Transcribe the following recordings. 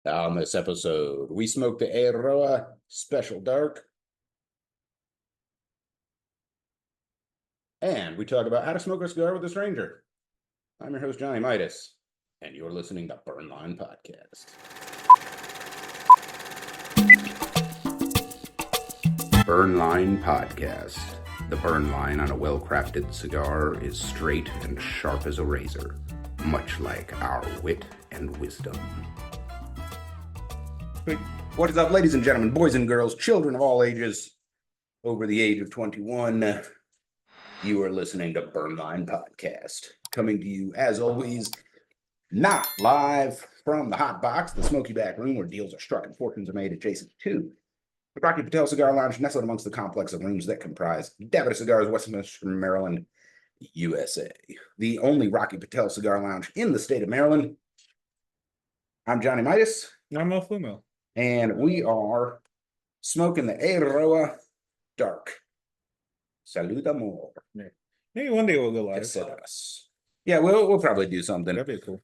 On this episode, we smoke the Eiroa Special Dark. And we talk about how to smoke a cigar with a stranger. I'm your host, Johnny Midas, and you're listening to Burn Line Podcast. Burn Line Podcast. The burn line on a well-crafted cigar is straight and sharp as a razor, much like our wit and wisdom. What is up, ladies and gentlemen, boys and girls, children of all ages, over the age of 21? You are listening to Burn Line Podcast, coming to you, as always, not live from the hot box, the smoky back room where deals are struck and fortunes are made adjacent to the Rocky Patel Cigar Lounge, nestled amongst the complex of rooms that comprise Davida Cigars, Westminster, Maryland, USA. The only Rocky Patel Cigar Lounge in the state of Maryland. I'm Johnny Midas. I'm El Fumo. And we are smoking the Eiroa Dark. Salud, amor. Maybe one day we'll go live. Yeah, we'll probably do something. That'd be cool.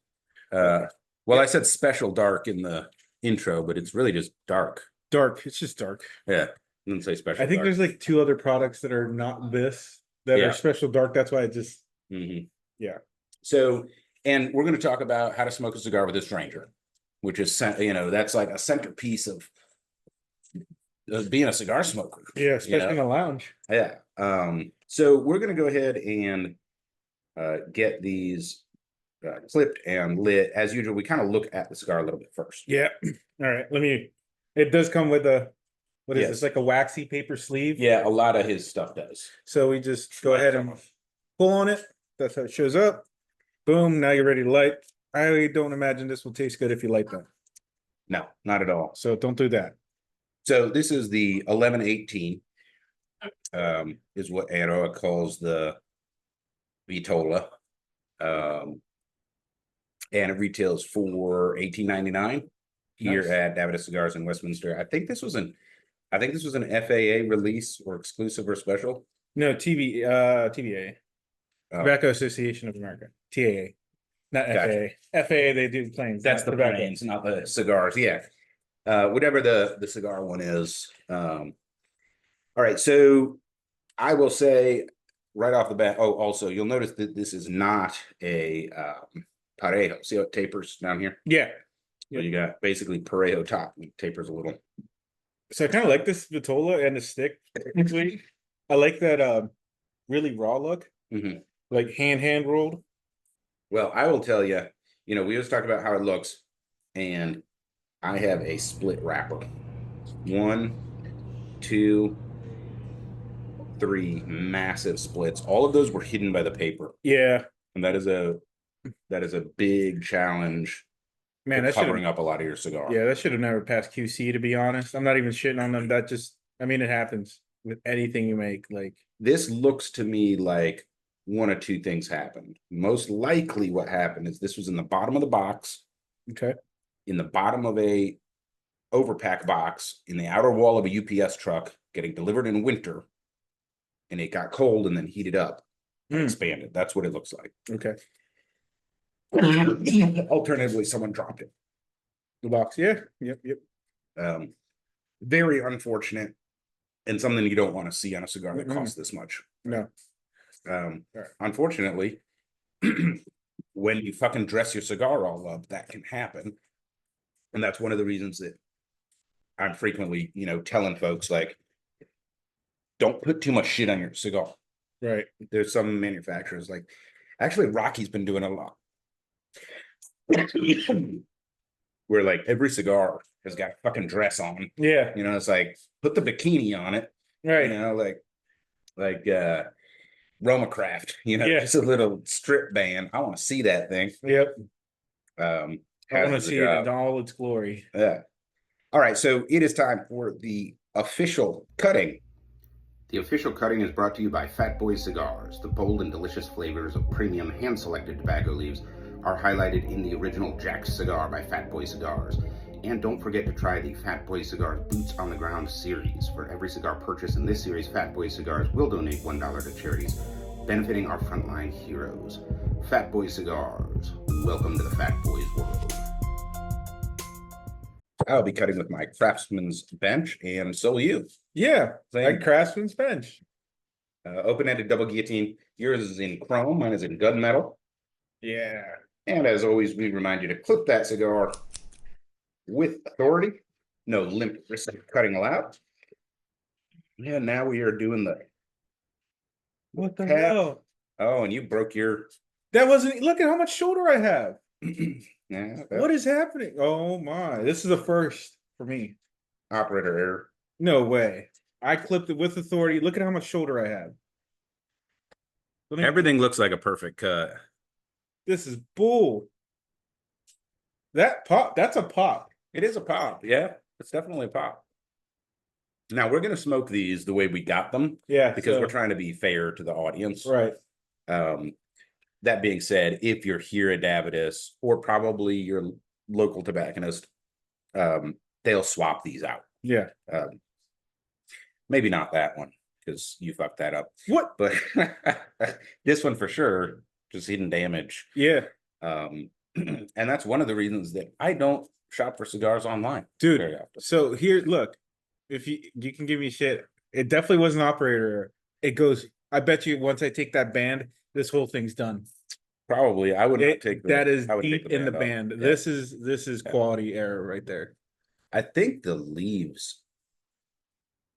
I said special dark in the intro, but it's really just dark. Dark. It's just dark. Yeah. I didn't say special. I think dark. there's like two other products that are not this that are special dark. That's why it just yeah. So, and we're going to talk about how to smoke a cigar with a stranger, which is, that's like a centerpiece of being a cigar smoker. Yeah, especially in a lounge. Yeah. So we're going to go ahead and get these clipped and lit. As usual, we kind of look at the cigar a little bit first. Yeah. All right. It does come with what is this? Like a waxy paper sleeve? Yeah, a lot of his stuff does. So we just go ahead and pull on it. That's how it shows up. Boom. Now you're ready to light. I don't imagine this will taste good if you light that. No, not at all. So don't do that. So this is the 1118, is what Eiroa calls the vitola, and it retails for $18.99 here at Davida Cigars in Westminster. I think this was an FAA release or exclusive or special. No, TBA, Tobacco Association of America, TAA. Not Gotcha. FAA. FAA, they do planes. That's the planes, not the cigars. Yeah. Whatever the cigar one is. All right. So I will say right off the bat. Oh, also, you'll notice that this is not a parejo. See how it tapers down here? Yeah. So you got basically parejo top. It tapers a little. So I kind of like this vitola and the stick. I like that really raw look. Mm-hmm. Like hand rolled. Well, I will tell you, we always talk about how it looks, and I have a split wrapper. 1, 2, 3 massive splits. All of those were hidden by the paper. Yeah. And that is a big challenge. Man, that's covering up a lot of your cigar. Yeah, that should have never passed QC, to be honest. I'm not even shitting on them. It happens with anything you make. Like, this looks to me like one of two things happened. Most likely what happened is this was in the bottom of the box. Okay. In the bottom of a overpack box in the outer wall of a UPS truck getting delivered in winter, and it got cold and then heated up and expanded. That's what it looks like. Okay. Alternatively, someone dropped it. The box. Yeah. Yep. Very unfortunate, and something you don't want to see on a cigar that costs this much. No. Unfortunately, when you fucking dress your cigar all up, that can happen. And that's one of the reasons that I'm frequently, telling folks, like, don't put too much shit on your cigar. Right. There's some manufacturers, like, actually, Rocky's been doing a lot. Where, like, every cigar has got a fucking dress on. Yeah. It's like, put the bikini on it. Right. Like Roma Craft, it's a little strip band. I want to see that thing. Yep. I want to see it in all its glory. Yeah. All right. So it is time for the official cutting. The official cutting is brought to you by Fat Boy Cigars. The bold and delicious flavors of premium hand-selected tobacco leaves are highlighted in the original Jack's cigar by Fat Boy Cigars. And don't forget to try the Fat Boy Cigars Boots on the Ground series. For every cigar purchase in this series, Fat Boy Cigars will donate $1 to charities, benefiting our frontline heroes. Fat Boy Cigars, welcome to the Fat Boys world. I'll be cutting with my Craftsman's bench, and so will you. Yeah, Same. like Craftsman's bench. Open-ended double guillotine. Yours is in chrome, mine is in gunmetal. Yeah. And as always, we remind you to clip that cigar with authority. No limp wrist cutting allowed. Yeah, now we are doing the What the cap. hell? Oh, and you broke your That wasn't. Look at how much shoulder I have. yeah, What is happening? Oh my! This is a first for me. operator error. No way. I clipped it with authority. Look at how much shoulder I have. Everything looks like a perfect cut. This is bull. That pop. That's a pop. It is a pop. Yeah, it's definitely a pop. Now we're gonna smoke these the way we got them. Yeah, because we're trying to be fair to the audience. Right. That being said, if you're here at Davidas or probably your local tobacconist, they'll swap these out. Yeah. Maybe not that one because you fucked that up. What? But this one for sure, just hidden damage. Yeah. And that's one of the reasons that I don't shop for cigars online, dude. very often. So here, look, if you can give me shit, it definitely was an operator error. It goes. I bet you once I take that band, this whole thing's done. Probably, I would not take that is I would deep take in the off. band. Yeah. This is quality error right there. I think the leaves,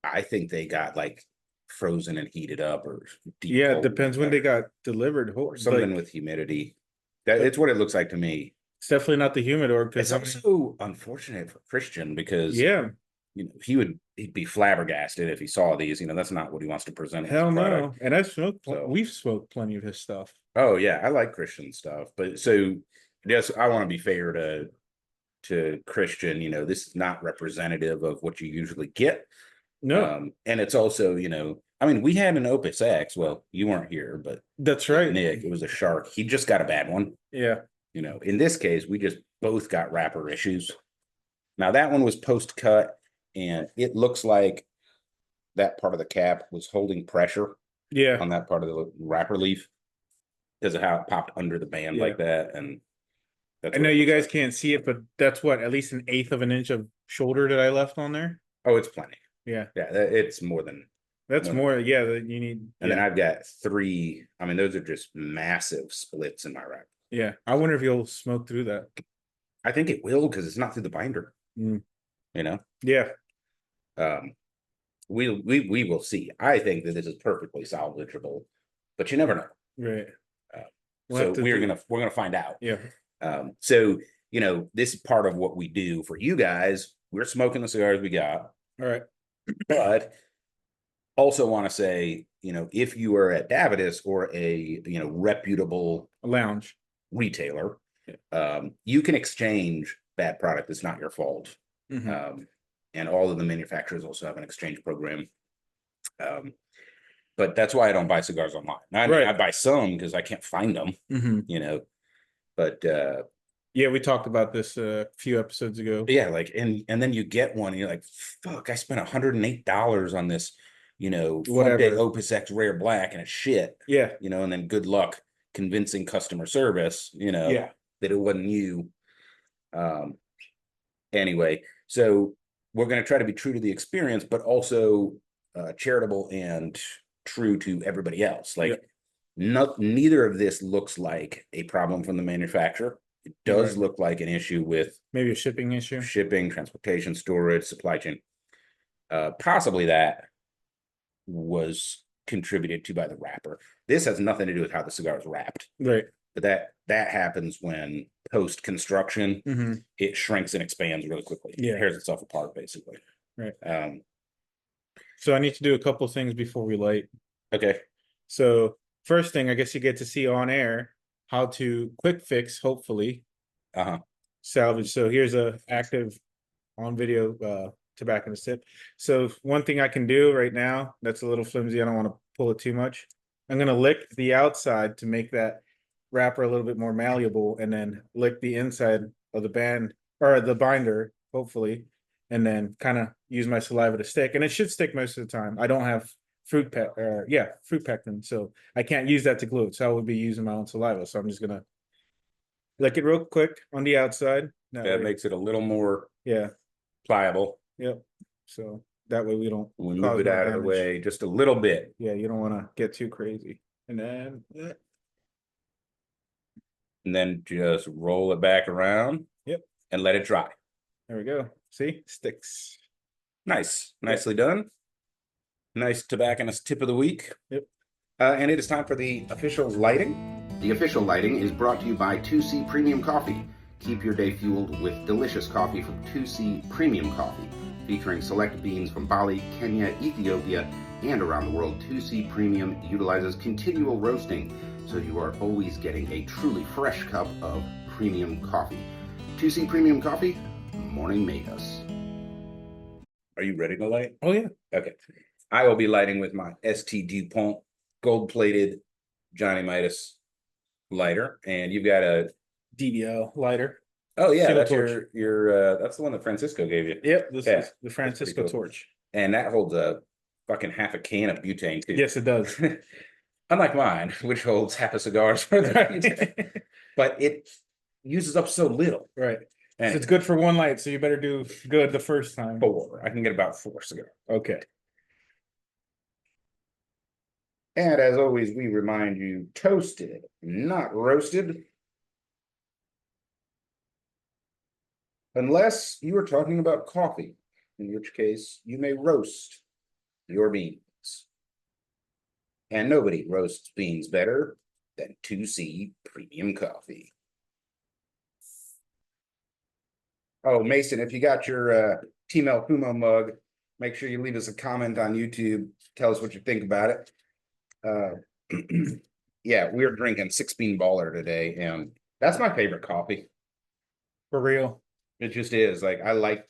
I think they got like frozen and heated up, or Yeah, it depends when they got delivered. or something with humidity. It's what it looks like to me. It's definitely not the humidor It's because also unfortunate for Christian because yeah, you know he'd be flabbergasted if he saw these. You know, that's not what he wants to present. As hell a no. product. And I've smoked. So- We've smoked plenty of his stuff. Oh yeah, I like Christian stuff, but so yes, I want to be fair to Christian. You know, this is not representative of what you usually get. No, And it's also, you know, I mean, we had an Opus X. Well, you weren't here, but that's right. Nick, it was a shark. He just got a bad one. Yeah, You know, in this case, we just both got wrapper issues. Now that one was post cut, and it looks like that part of the cap was holding pressure yeah. on that part of the wrapper leaf because of how it popped under the band Yeah. like that. And that's I what know it you looks guys like. can't see it, but that's what, at least 1/8 of an inch of shoulder that I left on there. Oh, it's plenty. Yeah, Yeah, it's more than. that's more. Yeah, that you need. And yeah. then I've got 3. I mean, those are just massive splits in my wrapper. Yeah, I wonder if you'll smoke through that. I think it will because it's not through the binder. Mm. You know, Yeah, we will see. I think that this is perfectly salvageable, but you never know. right. We'll So have to we're do- gonna find out. Yeah, So you know, this is part of what we do for you guys. We're smoking the cigars we got, all right. but also want to say, you know, if you are at Davidas or a reputable A lounge. retailer, you can exchange bad product. It's not your fault. Mhm. And all of the manufacturers also have an exchange program. But that's why I don't buy cigars online. I mean, Right. I buy some because I can't find them, Mhm. you know. But Yeah, we talked about this a few episodes ago. yeah, like and then you get one and you're like, fuck, I spent $108 on this, you know, Whatever. Fuente Opus X Rare Black and it's shit, Yeah, you know, and then good luck convincing customer service, you know, yeah, that it wasn't you. Anyway, so we're going to try to be true to the experience, but also charitable and true to everybody else. Like, neither of this looks like a problem from the manufacturer. It does Right. look like an issue with maybe a shipping issue. shipping, transportation, storage, supply chain. Possibly that was contributed to by the wrapper. This has nothing to do with how the cigar is wrapped, Right. but that happens when post construction Mhm. it shrinks and expands really quickly. Yeah. It tears itself apart basically. Right. Um, So I need to do a couple things before we light. okay. So first thing, I guess you get to see on air how to quick fix, hopefully, Uh-huh. salvage. So here's a active on video tobacconist tip. So one thing I can do right now that's a little flimsy, I don't want to pull it too much. I'm gonna lick the outside to make that wrapper a little bit more malleable, and then lick the inside of the band or the binder, hopefully, and then kind of use my saliva to stick. And it should stick most of the time. I don't have fruit pectin, so I can't use that to glue it. So I would be using my own saliva. So I'm just gonna lick it real quick on the outside. That makes it a little more Yeah. pliable. Yep. So that way we don't We cause move it more out of the damage. way just a little bit. Yeah, you don't want to get too crazy. And then And then just roll it back around. Yep. And let it dry. There we go. See? Sticks. Nice. Nicely done. Nice tobacconist tip of the week. Yep. And it is time for the official lighting. The official lighting is brought to you by 2C Premium Coffee. Keep your day fueled with delicious coffee from 2C Premium Coffee. Featuring select beans from Bali, Kenya, Ethiopia, and around the world, 2C Premium utilizes continual roasting, so you are always getting a truly fresh cup of premium coffee. 2C Premium Coffee, morning made us. Are you ready to light? Oh, yeah. Okay. I will be lighting with my ST DuPont gold-plated Johnny Midas lighter, and you've got a DBL lighter. oh yeah, Single that's torch. your that's the one that Francisco gave you. Yep, this Yeah, is the Francisco cool. torch. And that holds a fucking half a can of butane too. Yes, it does. Unlike mine, which holds half a cigar's worth of butane. But it uses up so little. Right. And So it's good for one light, so you better do good the first time. 4. I can get about 4 cigars. Okay. And as always, we remind you, toasted, not roasted. Unless you are talking about coffee, in which case you may roast your beans. And nobody roasts beans better than 2C Premium Coffee. Oh, Mason, if you got your Team El Fumo mug, make sure you leave us a comment on YouTube. Tell us what you think about it. Yeah, we're drinking 6-bean baller today, and that's my favorite coffee. For real. It just is. Like I like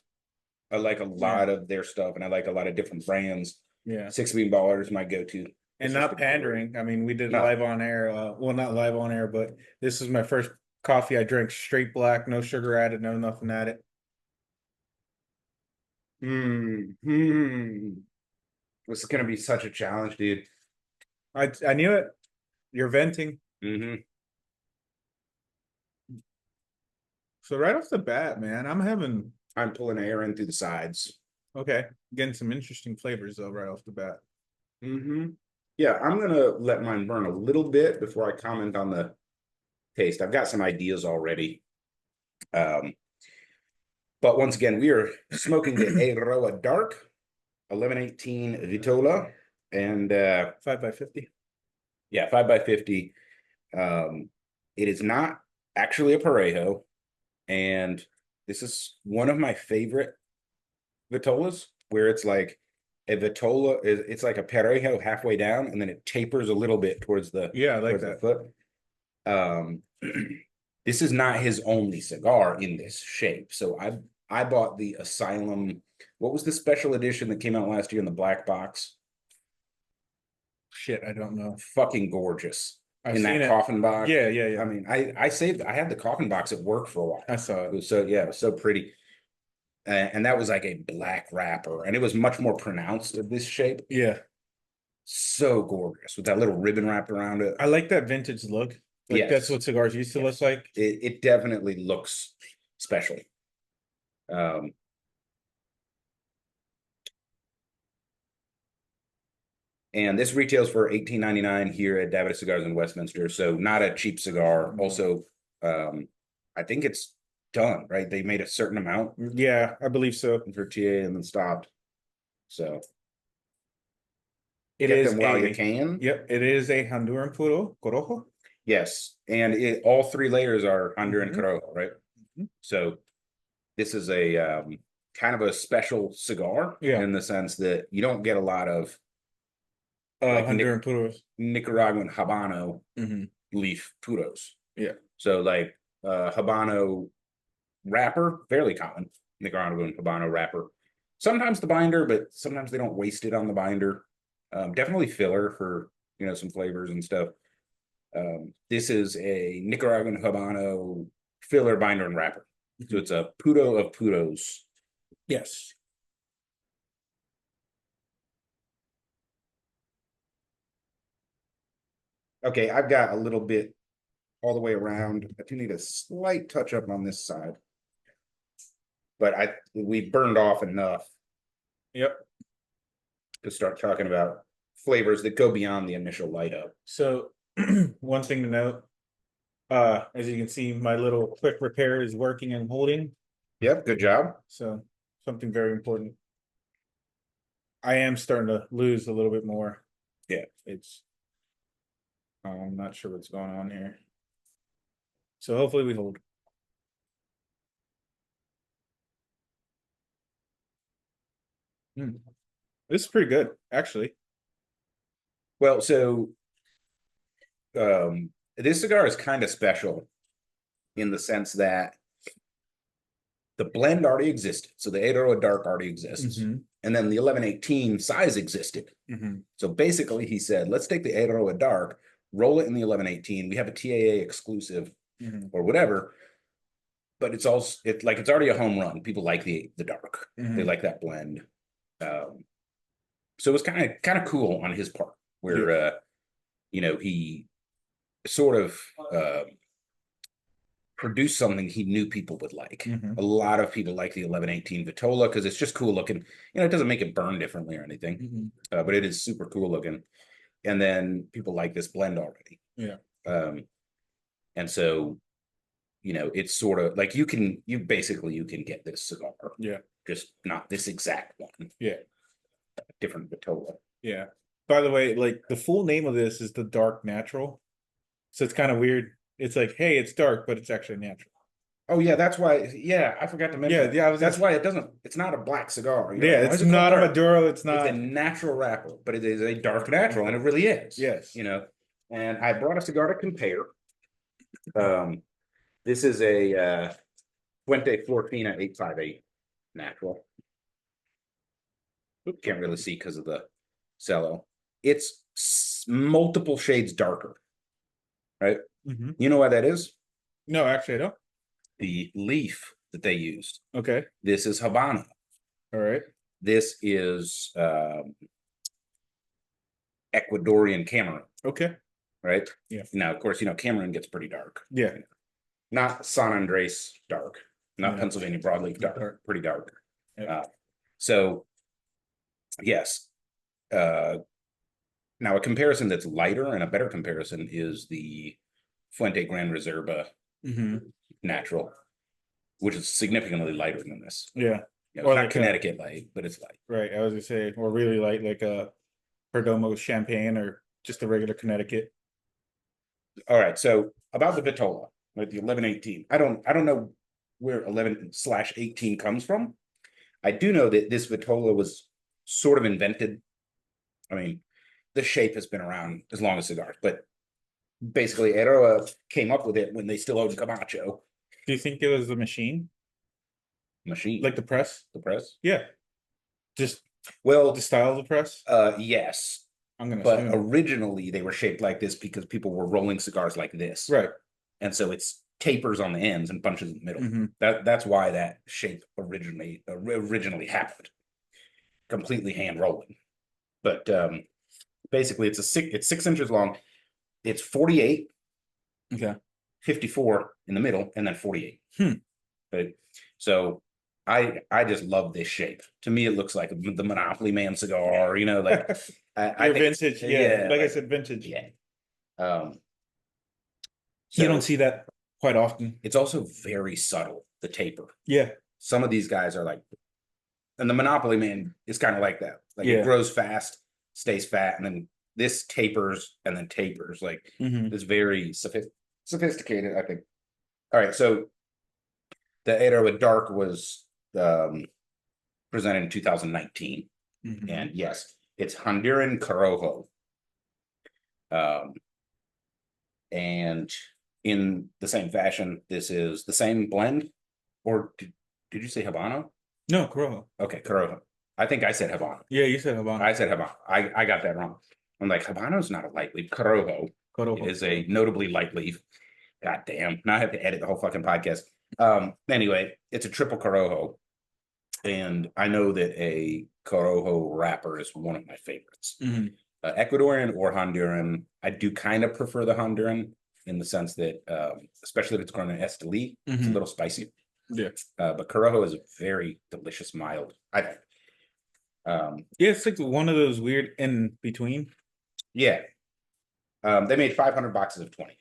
a lot of their stuff, and I like a lot of different brands. Yeah. 6-bean baller is my go-to. And not pandering. I mean, we did No. live on air. Well, not live on air, but this is my first coffee I drank straight black, no sugar added, no nothing added. This is gonna be such a challenge, dude. I knew it. You're venting. So right off the bat, man, I'm pulling air in through the sides. okay, getting some interesting flavors though right off the bat. Yeah, I'm gonna let mine burn a little bit before I comment on the taste. I've got some ideas already. But once again, we are smoking the Eiroa Dark 1118 Vitola, and 5x50. yeah, 5x50. It is not actually a Parejo, and this is one of my favorite Vitolas, where it's like a Vitola it's like a Parejo halfway down, and then it tapers a little bit towards the Yeah, I like that. foot. This is not his only cigar in this shape. So I bought the Asylum. What was the special edition that came out last year in the black box? Shit, I don't know. Fucking gorgeous. I've in seen that it. coffin box. Yeah. I mean, I saved. I had the coffin box at work for a while. I saw It it. was so yeah, it was so pretty. And that was like a black wrapper, and it was much more pronounced of this shape. Yeah. So gorgeous with that little ribbon wrapped around it. I like that vintage look. Like Yes. that's what cigars used to look like. It definitely looks special. And this retails for $18.99 here at Davidoff Cigars in Westminster. So not a cheap cigar. No. Also, I think it's done, right? They made a certain amount Yeah, I believe so. for TA and then stopped. So It get is them while you can. Yep, it is a Honduran Corojo. Yes, and all 3 layers are Honduran Mhm. Corojo, right? Mhm. So this is a kind of a special cigar in the sense that you don't get a lot of like Honduran Puros. Nicaraguan Habano leaf puros. Yeah. So like Habano wrapper, fairly common. Nicaraguan Habano wrapper. Sometimes the binder, but sometimes they don't waste it on the binder. Definitely filler for some flavors and stuff. This is a Nicaraguan Habano filler, binder, and wrapper. So it's a puto of putos. Yes. Okay, I've got a little bit all the way around. I do need a slight touch up on this side. but we burned off enough Yep. to start talking about flavors that go beyond the initial light up. So one thing to note, as you can see, my little quick repair is working and holding. Yep, good job. So something very important. I am starting to lose a little bit more. Yeah. I'm not sure what's going on here. So hopefully we hold. This is pretty good, actually. Well, so this cigar is kind of special in the sense that the blend already existed. So the Eiroa dark already exists. Mhm. And then the 1118 size existed. Mhm. So basically he said, let's take the Eiroa dark, roll it in the 1118. We have a TAA exclusive Mhm. or whatever. But it's also it's already a home run. People like the dark. They Mhm. like that blend. So it was kind of cool on his part, where he sort of produced something he knew people would like. Mhm. A lot of people like the 1118 Vitola because it's just cool looking. It doesn't make it burn differently or anything, Mhm. but it is super cool looking. And then people like this blend already. Yeah. And so, it's sort of like you can get this cigar. Yeah. Just not this exact one. Yeah. Different Vitola. Yeah. By the way, like the full name of this is the Dark Natural. So it's kind of weird. It's like, hey, it's dark, but it's actually natural. Oh yeah, that's why. Yeah, I forgot to mention. Yeah, that's why it doesn't. It's not a black cigar. Yeah, it's not a Maduro. It's not. It's a natural wrapper, but it is a dark natural, and it really is. Yes. And I brought a cigar to compare. This is a Fuente Florfina 858 natural. Can't really see because of the cello. It's multiple shades darker, right? Mhm. You know why that is? No, actually, I don't. The leaf that they used. Okay. This is Habano. All right. This is Ecuadorian Cameroon. Okay. Right. Yeah. Now, of course, Cameroon gets pretty dark. Yeah. Not San Andres dark. Not Yeah. Pennsylvania broadleaf dark. Pretty dark. Yeah. So, yes. Now, a comparison that's lighter and a better comparison is the Fuente Gran Reserva natural, which is significantly lighter than this. Yeah. It's or not like Connecticut light, but it's light. Right. I was gonna say, or really light, like a Perdomo Champagne or just a regular Connecticut. All right. So about the Vitola, like the 1118, I don't know where 11/18 comes from. I do know that this Vitola was sort of invented. I mean, the shape has been around as long as cigars, but basically Eiroa came up with it when they still owned Camacho. Do you think it was the machine? Like the press? The press? Yeah. Just the style of the press? Yes. But assume. Originally they were shaped like this because people were rolling cigars like this. Right. And so it's tapers on the ends and punches in the middle. Mm-hmm. That's why that shape originally happened. Completely hand rolling. But basically it's 6 inches long. It's 48. Okay. 54 in the middle, and then 48. Right. So I just love this shape. To me, it looks like the Monopoly Man cigar, like I think vintage. Yeah. Like I said, vintage. Yeah. You don't see that quite often. It's also very subtle, the taper. Yeah. Some of these guys are like, and the Monopoly Man is kind of like that. Like it grows fast, stays fat, and then this tapers and then tapers. Like it's very sophisticated, I think. All right, so the Eiroa Dark was presented in 2019, and yes, it's Honduran Corojo. And in the same fashion, this is the same blend, or did you say Habano? No, Corojo. Okay, Corojo. I think I said Habano. Yeah, you said Habano. I said Habano. I got that wrong. I'm like, Habano's not a light leaf. Corojo is a notably light leaf. God damn. Now I have to edit the whole fucking podcast. Anyway, it's a triple Corojo. And I know that a Corojo wrapper is one of my favorites. Ecuadorian or Honduran. I do kind of prefer the Honduran in the sense that, especially if it's grown in Esteli, it's a little spicy. Yeah. But Corojo is a very delicious mild, I think. Yeah, it's like one of those weird in between. Yeah. They made 500 boxes of 20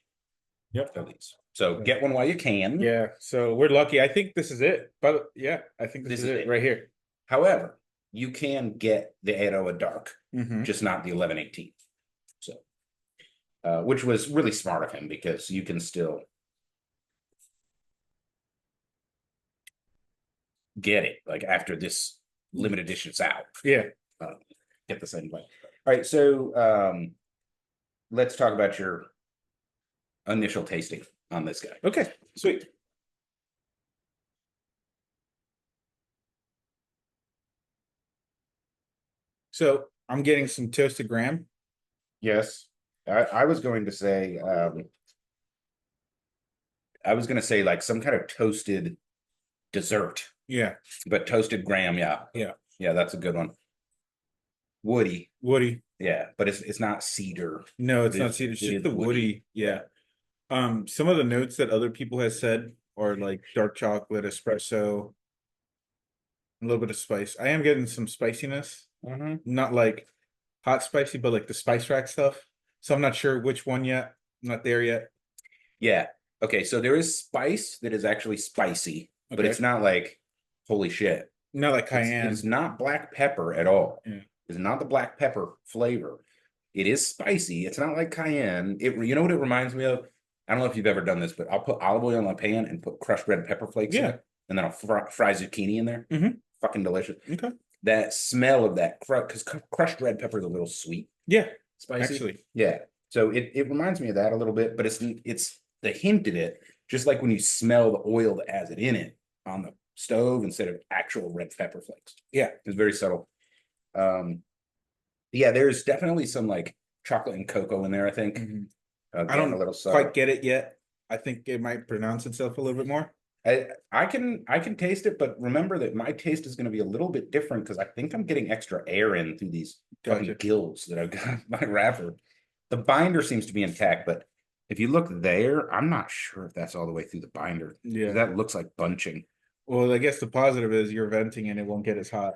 Yep. of these. So get one while you can. Yeah, so we're lucky. I think this is it. But yeah, I think this is it right here. However, you can get the Eiroa Dark, Mhm. just not the 1118. So, which was really smart of him because you can still get it like after this limited edition's out. Yeah. Get the same way. All right, so let's talk about your initial tasting on this guy. Okay, sweet. So I'm getting some toasted graham. Yes, I was going to say like some kind of toasted dessert, Yeah. but toasted graham, yeah. Yeah, that's a good one. Woody. Yeah, but it's not cedar. No, it's It not is- cedar. It's it just is the woody. Yeah. Some of the notes that other people have said are like dark chocolate, espresso, a little bit of spice. I am getting some spiciness. Not like hot spicy, but like the spice rack stuff. So I'm not sure which one yet. I'm not there yet. Yeah. Okay, so there is spice that is actually spicy, but Okay. it's not like holy shit. Not like It's, cayenne. it's not black pepper at all. Yeah. It's not the black pepper flavor. It is spicy. It's not like cayenne. You know what it reminds me of? I don't know if you've ever done this, but I'll put olive oil in my pan and put crushed red pepper flakes in Yeah. it, and then I'll fry zucchini in there. Fucking delicious. Okay. That smell of that because crushed red pepper is a little sweet, Yeah. spicy. Actually. Yeah. So it reminds me of that a little bit, but it's the hint of it, just like when you smell the oil that has it in it on the stove instead of actual red pepper flakes. Yeah, it's very subtle. Yeah, there's definitely some like chocolate and cocoa in there, I think. I don't a little subtle. quite get it yet. I think it might pronounce itself a little bit more. I can taste it, but remember that my taste is going to be a little bit different because I think I'm getting extra air in through these fucking gills that I've got in my wrapper. The binder seems to be intact, but if you look there, I'm not sure if that's all the way through the binder. Yeah. That looks like bunching. Well, I guess the positive is you're venting and it won't get as hot.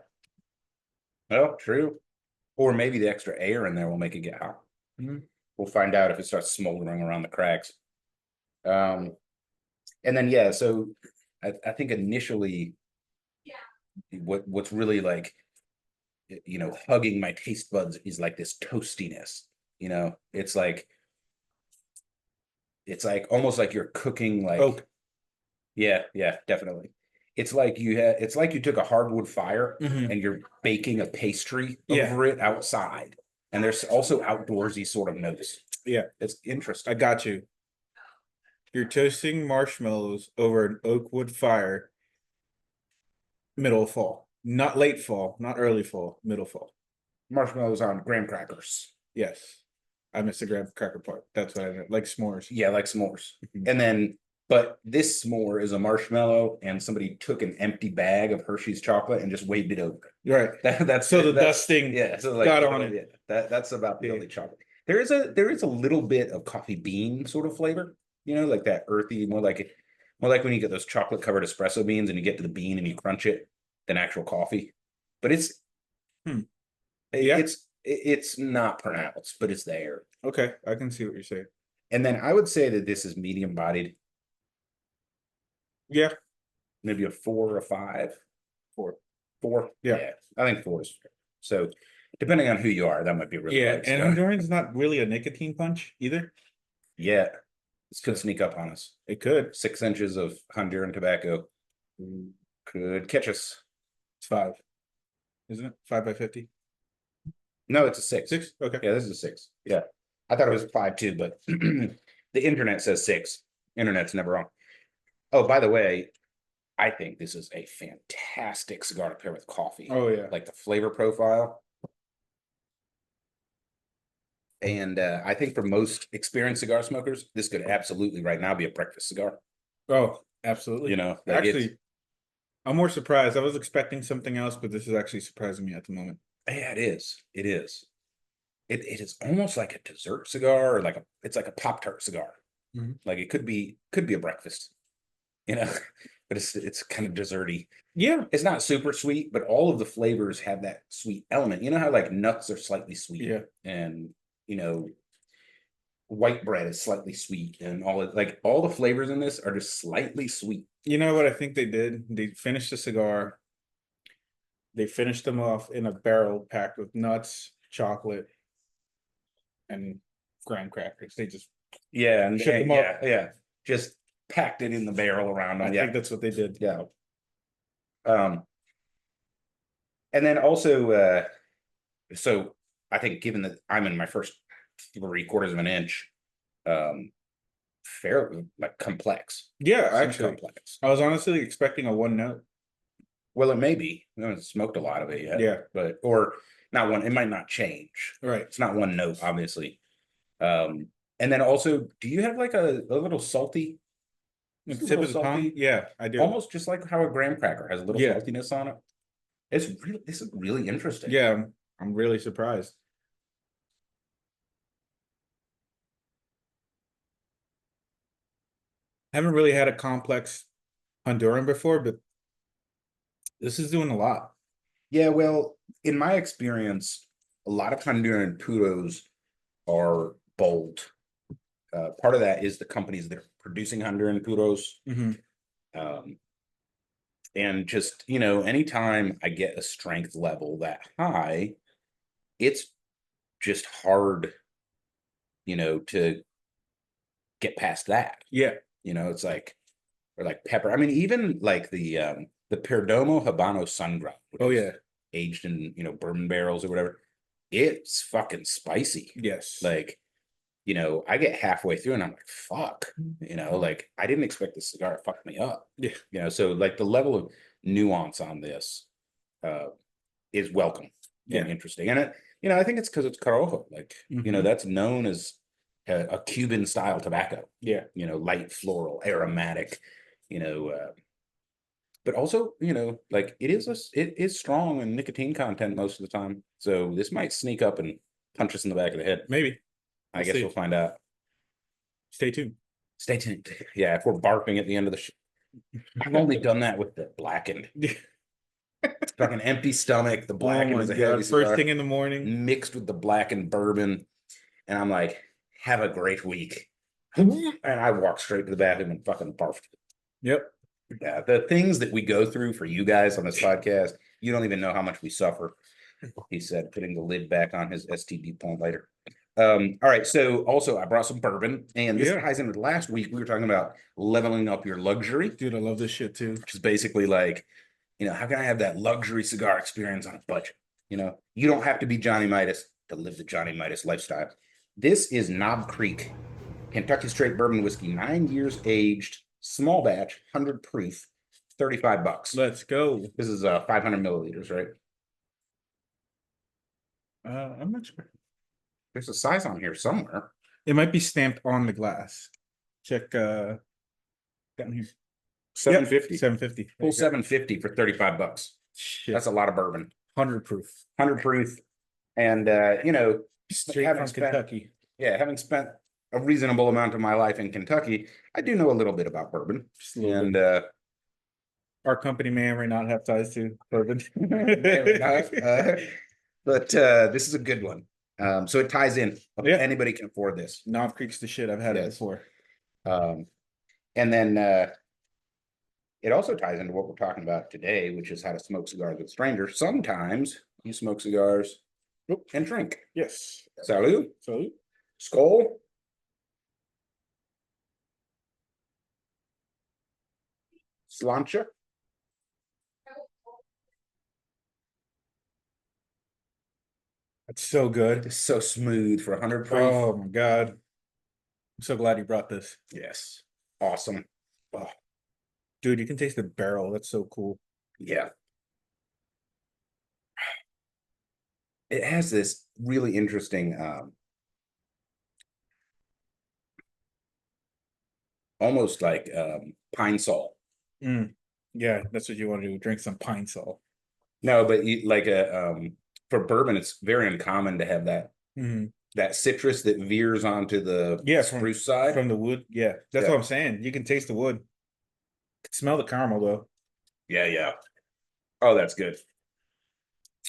Oh, true. Or maybe the extra air in there will make it get hot. We'll find out if it starts smoldering around the cracks. And then yeah, so I think initially what's really like hugging my taste buds is like this toastiness. It's like almost like you're cooking like oak. Yeah, definitely. It's like you took a hardwood fire and you're baking a pastry over it outside. And there's also outdoorsy sort of notes. Yeah. It's interesting. I got you. You're toasting marshmallows over an oak wood fire. Middle of fall. Not late fall, not early fall, middle fall. Marshmallows on graham crackers. Yes. I missed the graham cracker part. That's what I meant. Like s'mores. Yeah, like s'mores. And then, but this s'more is a marshmallow and somebody took an empty bag of Hershey's chocolate and just waved it over. Right. That's so the dusting so like, got on it. That's about the only chocolate. There is a little bit of coffee bean sort of flavor, like that earthy, more like when you get those chocolate covered espresso beans and you get to the bean and you crunch it than actual coffee. But it's it's not pronounced, but it's there. Okay, I can see what you're saying. And then I would say that this is medium bodied. Yeah. Maybe a 4 or a 5. 4. Yeah. I think 4 is fair. So depending on who you are, that might be really and Honduran's not really a nicotine punch either. Yeah. This could sneak up on us. It could. 6 inches of Honduran tobacco could catch us. It's 5. Isn't it? 5 by 50? No, it's a 6. 6? Okay. Yeah, this is a 6. Yeah. I thought it was 5 too, but the internet says 6. Internet's never wrong. Oh, by the way, I think this is a fantastic cigar to pair with coffee. Oh, yeah. Like the flavor profile. And I think for most experienced cigar smokers, this could absolutely right now be a breakfast cigar. Oh, absolutely. Actually, I'm more surprised. I was expecting something else, but this is actually surprising me at the moment. Yeah, it is. It is. It is almost like a dessert cigar, or it's like a Pop-Tart cigar. Like it could be a breakfast, but but it's kind of desserty. Yeah. It's not super sweet, but all of the flavors have that sweet element. You know how like nuts are slightly sweet, Yeah. and you know, white bread is slightly sweet, and all the flavors in this are just slightly sweet. You know what I think they did? They finished the cigar. They finished them off in a barrel packed with nuts, chocolate, and graham crackers. They just Yeah, and shook them up. yeah, just packed it in the barrel around them. I think that's what they did. Yeah. And then also, so I think given that I'm in my first 3/4 of an inch, fairly like complex. Yeah, Seems actually, complex. I was honestly expecting a one note. Well, it may be. I haven't smoked a lot of it yet. Yeah. But or not one. It might not change. Right. It's not one note, obviously. And then also, do you have like a little salty? Just a Tip little of the tongue? salty? Yeah, I do. Almost just like how a graham cracker has a little Yeah. saltiness on it. This is really interesting. Yeah, I'm really surprised. Haven't really had a complex Honduran before, but this is doing a lot. Yeah, well, in my experience, a lot of Honduran puros are bold. Part of that is the companies that are producing Honduran puros. And just, you know, anytime I get a strength level that high, it's just hard, you know, to get past that. Yeah. You know, it's like, or like pepper. I mean, even like the Perdomo Habano Sun-Ground, which Oh is yeah. aged in, you know, bourbon barrels or whatever. It's fucking spicy. Yes. Like, you know, I get halfway through and I'm like, fuck, you know, like I didn't expect this cigar to fuck me up. Yeah. You know, so like the level of nuance on this is welcome and interesting. And it, you know, I think it's because it's Corojo. Like, you know, that's known as a Cuban style tobacco. Yeah. You know, light floral, aromatic, you know, but also, you know, like it is strong in nicotine content most of the time. So this might sneak up and punch us in the back of the head. Maybe. I guess we'll find out. Stay tuned. Stay tuned. Yeah, if we're barfing at the end of the show. I've only done that with the blackened. It's fucking empty stomach. The blackened is a heavy cigar, first thing in the morning. mixed with the blackened bourbon. And I'm like, have a great week. And I walked straight to the bathroom and fucking barfed. Yep. Yeah, the things that we go through for you guys on this podcast, you don't even know how much we suffer. He said, putting the lid back on his STD point later. All right. So also I brought some bourbon, and this ties into last week. We were talking about leveling up your luxury. Dude, I love this shit too. Which is basically like, you know, how can I have that luxury cigar experience on a budget? You know, you don't have to be Johnny Midas to live the Johnny Midas lifestyle. This is Knob Creek, Kentucky straight bourbon whiskey, 9 years aged, small batch, 100 proof, $35. Let's go. This is 500 milliliters, right? I'm not sure. There's a size on here somewhere. It might be stamped on the glass. Check down here. 750. 750. Full 750 for $35. Shit. That's a lot of bourbon. 100 proof. 100 proof. And you know, Straight from Kentucky. Yeah, having spent a reasonable amount of my life in Kentucky, I do know a little bit about bourbon. Just a little And bit. Our company may or may not have ties to bourbon. But this is a good one. So it ties in. Yeah. Anybody can afford this. Knob Creek's the shit. I've had it before. And then it also ties into what we're talking about today, which is how to smoke cigars with strangers. Sometimes you smoke cigars and drink. Yes. Salud. Salud. Skull. Slancha. It's so good. It's so smooth for 100 proof. Oh my God. I'm so glad you brought this. Yes. Awesome. Oh. Dude, you can taste the barrel. That's so cool. Yeah. It has this really interesting almost like pine sol. Yeah, that's what you want to do. Drink some pine sol. No, but you, like for bourbon, it's very uncommon to have that that citrus that veers onto the spruce side from the wood. Yeah, that's what I'm saying. You can taste the wood. Smell the caramel though. Yeah, yeah. Oh, that's good.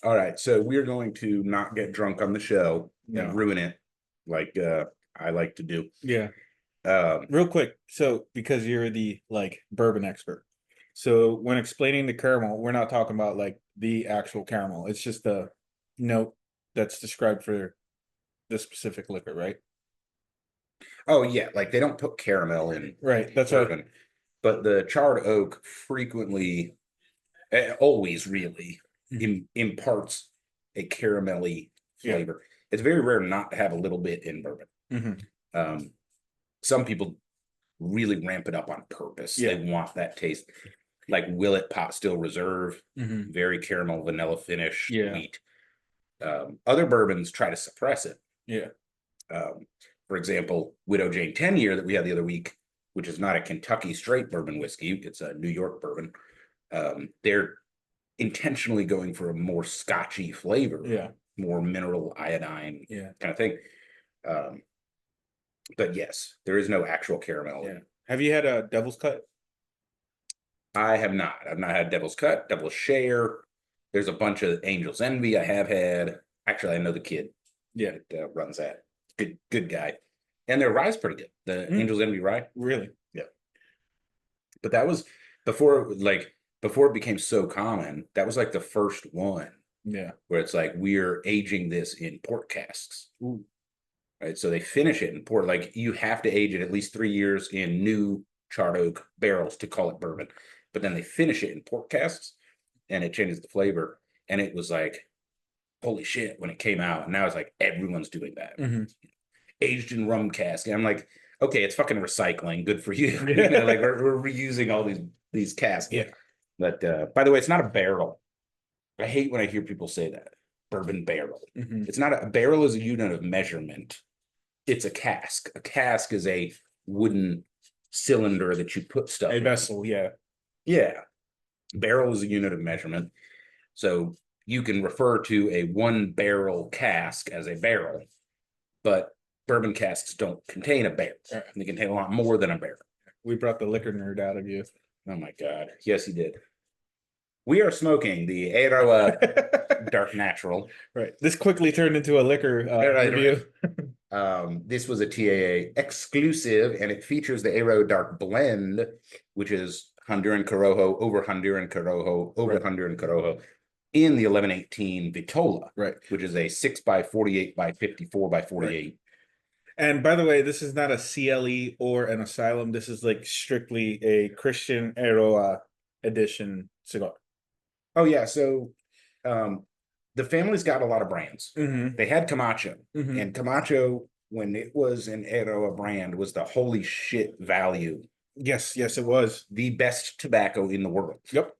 All right, so we're going to not get drunk on the show and No. ruin it like I like to do. Yeah. Um, Real quick. So because you're the like bourbon expert. So when explaining the caramel, we're not talking about like the actual caramel. It's just the note that's described for the specific liquor, right? oh yeah, like they don't put caramel in Right. That's what. bourbon, but the charred oak frequently, always really imparts a caramelly Yeah. flavor. It's very rare not to have a little bit in bourbon. Mhm. Some people really ramp it up on purpose. Yeah. They want that taste. Like Willet Pot Still Reserve, Mhm. very caramel vanilla finish, Yeah. sweet. Other bourbons try to suppress it. Yeah. For example, Widow Jane 10-year that we had the other week, which is not a Kentucky straight bourbon whiskey, it's a New York bourbon. They're intentionally going for a more scotchy flavor, Yeah. more mineral iodine Yeah. kind of thing. But yes, there is no actual caramel. Yeah. Have you had a devil's cut? I have not. I've not had Devil's Cut, Devil's Share. There's a bunch of Angel's Envy I have had. Actually, I know the kid Yeah. that runs that. Good guy. And their rye's pretty good. The Angel's Envy rye. Really? Yeah. But that was before it became so common, that was like the first one Yeah. where it's like we're aging this in port casks. Ooh. Right. So they finish it in port. Like you have to age it at least 3 years in new charred oak barrels to call it bourbon. But then they finish it in port casks and it changes the flavor. And it was like, holy shit, when it came out. And now it's like everyone's doing that. Aged in rum cask. And I'm like, okay, it's fucking recycling. Good for you. You know, like we're reusing all these casks. Yeah. But by the way, it's not a barrel. I hate when I hear people say that. Bourbon barrel. It's not a barrel is a unit of measurement. It's a cask. A cask is a wooden cylinder that you put stuff A in. vessel, yeah. Yeah. Barrel is a unit of measurement. So you can refer to a 1-barrel cask as a barrel, but bourbon casks don't contain a barrel. They contain a lot more than a barrel. We brought the liquor nerd out of you. Oh my God. Yes, he did. We are smoking the Eiroa Dark Natural. Right. This quickly turned into a liquor review. This was a TAA exclusive, and it features the Eiroa Dark Blend, which is Honduran Corojo over Honduran Corojo over Honduran Corojo in the 1118 Vitola, Right. which is a 6x48 by 54 by 48. Right. And by the way, this is not a CLE or an Asylum. This is like strictly a Christian Eiroa edition cigar. Oh yeah, so the family's got a lot of brands. They had Camacho, and Camacho, when it was an Eiroa brand, was the holy shit value. Yes, it was. The best tobacco in the world. Yep.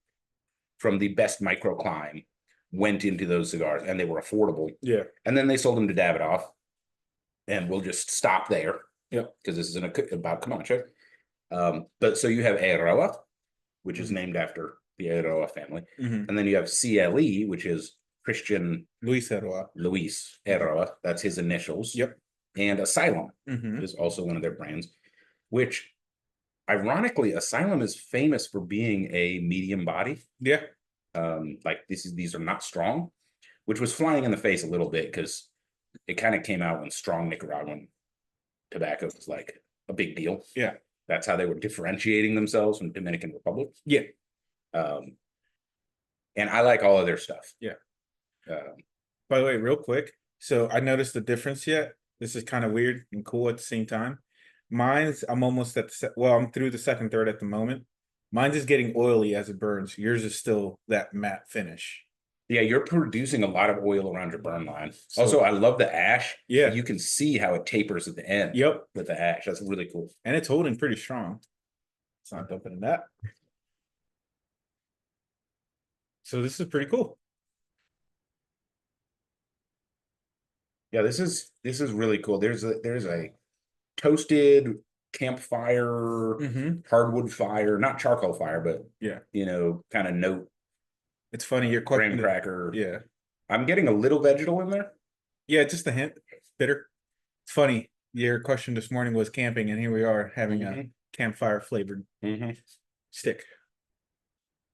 From the best microclimate went into those cigars, and they were affordable. Yeah. And then they sold them to Davidoff, and we'll just stop there. Yep. Because this isn't about Camacho. But so you have Eiroa, which is named after the Eiroa family. And then you have CLE, which is Christian Luis Eiroa. Luis Eiroa. That's his initials. Yep. And Asylum is also one of their brands, which ironically, Asylum is famous for being a medium body. Yeah. Like these are not strong, which was flying in the face a little bit because it kind of came out when strong Nicaraguan tobacco was like a big deal. Yeah. That's how they were differentiating themselves from Dominican Republic. Yeah. And I like all of their stuff. Yeah. By the way, real quick, so I noticed the difference yet. This is kind of weird and cool at the same time. Mine's, I'm almost at I'm through the second third at the moment. Mine's is getting oily as it burns. Yours is still that matte finish. Yeah, you're producing a lot of oil around your burn line. So, also, I love the ash. Yeah. You can see how it tapers at the end. Yep. With the ash. That's really cool. And it's holding pretty strong. It's not dumping in that. So this is pretty cool. Yeah, this is really cool. There's a toasted campfire, hardwood fire, not charcoal fire, but yeah, kind of note. It's funny, you're graham cracker. Yeah. I'm getting a little vegetal in there. Yeah, just a hint. Bitter. It's funny. Your question this morning was camping, and here we are having a campfire flavored. stick.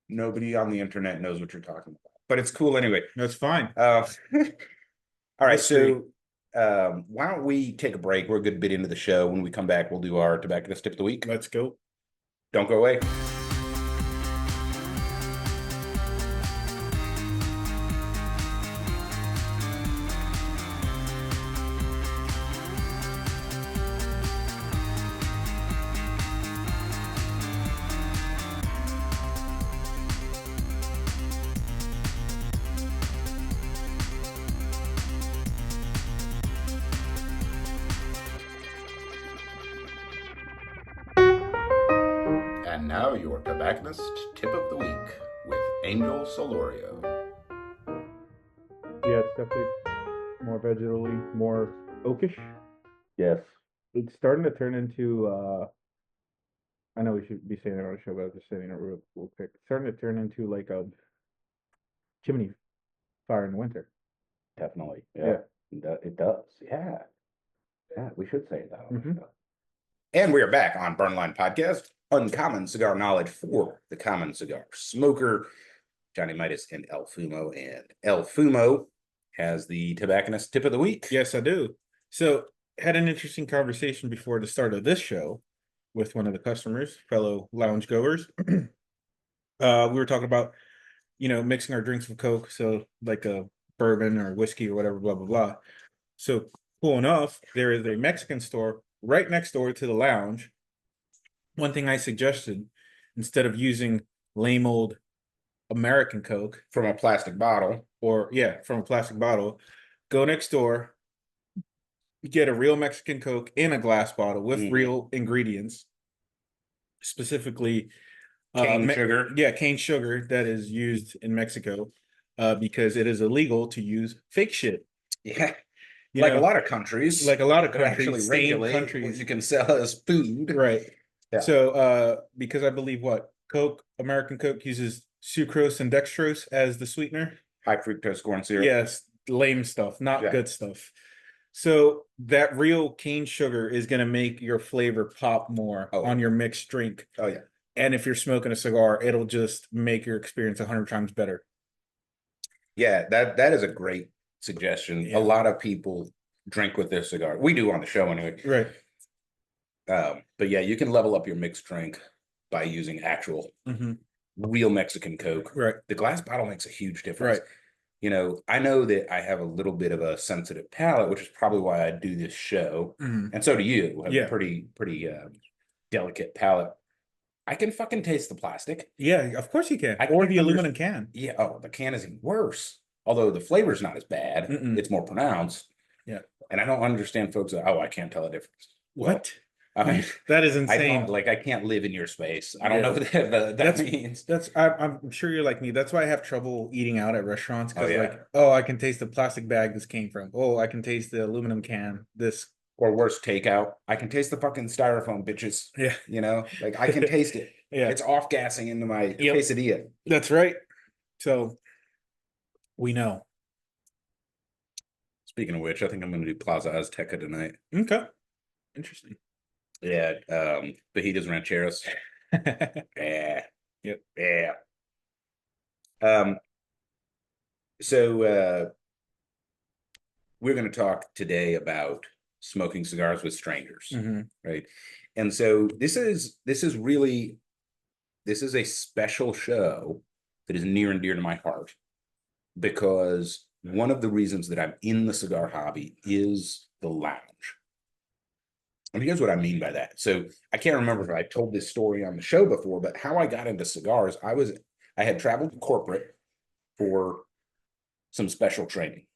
Nobody on the internet knows what you're talking about, but it's cool anyway. That's fine. All right, Mystery. so why don't we take a break? We're a good bit into the show. When we come back, we'll do our tobacconist tip of the week. Let's go. Don't go away. And now your tobacconist tip of the week with Angel Solorio. Yeah, it's definitely more vegetally, more oakish. Yes. It's starting to turn into I know we should be saying it on the show, but I'm just saying it real quick. It's starting to turn into like a chimney fire in the winter. Definitely. Yeah. It does. Yeah. Yeah, we should say that. And we are back on Burnline Podcast, uncommon cigar knowledge for the common cigar smoker, Johnny Midas and El Fumo. And El Fumo has the tobacconist tip of the week. Yes, I do. So had an interesting conversation before the start of this show with one of the customers, fellow lounge goers. We were talking about, mixing our drinks with Coke, so like a bourbon or whiskey or whatever, blah, blah, blah. So cool enough, there is a Mexican store right next door to the lounge. One thing I suggested, instead of using lame old American Coke From a plastic bottle. from a plastic bottle, go next door, get a real Mexican Coke in a glass bottle with real ingredients, specifically Cane sugar. Yeah, cane sugar that is used in Mexico because it is illegal to use fake shit. Yeah. A lot of countries. Like a lot of that actually countries, regulate countries. what you can sell as food. Right. Yeah. So because I believe American Coke uses sucrose and dextrose as the sweetener. High fructose corn syrup. Yes, lame stuff, not good stuff. So that real cane sugar is going to make your flavor pop more on your mixed drink. Oh, yeah. And if you're smoking a cigar, it'll just make your experience 100 times better. Yeah, that is a great suggestion. Yeah. A lot of people drink with their cigar. We do on the show anyway. Right. But yeah, you can level up your mixed drink by using actual real Mexican Coke. Right. The glass bottle makes a huge difference. Right. I know that I have a little bit of a sensitive palate, which is probably why I do this show. And so do you. Have a pretty delicate palate. I can fucking taste the plastic. Yeah, of course you can. Or the aluminum can. Yeah. Oh, the can is even worse. Although the flavor's not as bad. It's more pronounced. Yeah. And I don't understand folks that, I can't tell a difference. What? I mean, that is insane. I can't live in your space. I don't know what that means. I'm sure you're like me. That's why I have trouble eating out at restaurants. Because I can taste the plastic bag this came from. Oh, I can taste the aluminum can. This. Or worse, takeout. I can taste the fucking styrofoam, bitches. Yeah. I can taste it. Yeah. It's off gassing into my quesadilla. That's right. So we know. Speaking of which, I think I'm going to do Plaza Azteca tonight. Okay. Interesting. Yeah. Fajitas Rancheros. Yeah. Yep. Yeah. So we're going to talk today about smoking cigars with strangers, right? And so this is a special show that is near and dear to my heart, because one of the reasons that I'm in the cigar hobby is the lounge. And here's what I mean by that. So I can't remember if I told this story on the show before, but how I got into cigars, I had traveled to corporate for some special training.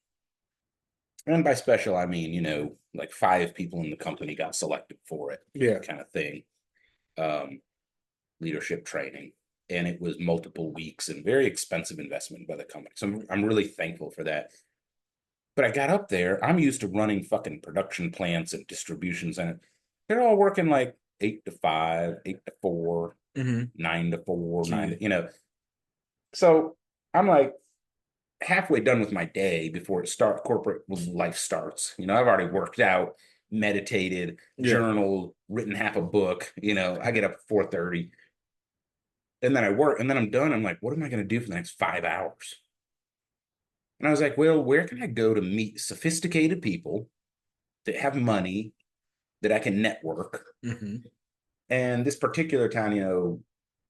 And by special, I mean, like 5 people in the company got selected for it. Yeah. Kind of thing. Leadership training. And it was multiple weeks and very expensive investment by the company. So I'm really thankful for that. But I got up there. I'm used to running fucking production plants and distribution centers. They're all working like 8 to 5, 8 to 4, 9 to 4, 9 to, So I'm like halfway done with my day before corporate life starts. I've already worked out, meditated, journaled, written half a book. I get up at 4:30. and then I work, and then I'm done. I'm like, what am I going to do for the next 5 hours? And I was like, well, where can I go to meet sophisticated people that have money that I can network? And this particular town,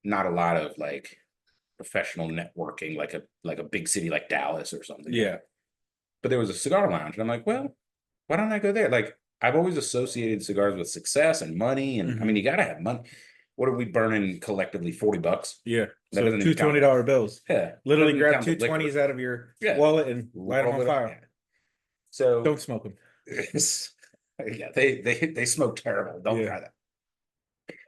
not a lot of like professional networking, like a big city like Dallas or something. Yeah. But there was a cigar lounge, and I'm like, well, why don't I go there? Like, I've always associated cigars with success and money, and I mean, you gotta have money. What are we burning collectively? $40? Yeah. That So doesn't two even count $20 bills. Yeah, Literally doesn't grab count the two liquor. 20s out of your Yeah. wallet and light them on Roll it up. fire. So Don't smoke them. yeah, they smoke terrible. Don't Yeah. try that.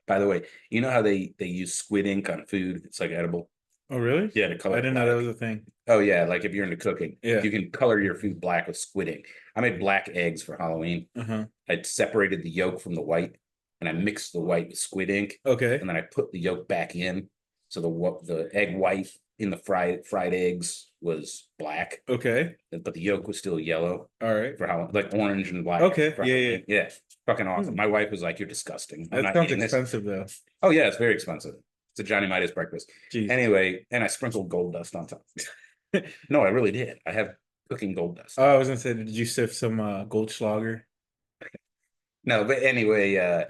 By the way, you know how they use squid ink on food? It's like edible. Oh, really? Yeah, to color I it didn't know that black. was a thing. Oh yeah, like if you're into cooking, Yeah. you can color your food black with squid ink. I made black eggs for Halloween. I separated the yolk from the white, and I mixed the white with squid ink, Okay. and then I put the yolk back in. So the egg white in the fried eggs was black, Okay. but the yolk was still yellow All right. for Halloween, like orange and black. Okay. for Yeah, Halloween. Yeah. Fucking awesome. Hmm. My wife was like, "You're disgusting. I'm That not sounds eating this." expensive though. Oh yeah, it's very expensive. It's a Johnny Midas breakfast. Jeez. Anyway, and I sprinkled gold dust on top. No, I really did. I have cooking gold dust. Oh, I was gonna say, did you sift some Goldschlager? No, but anyway, I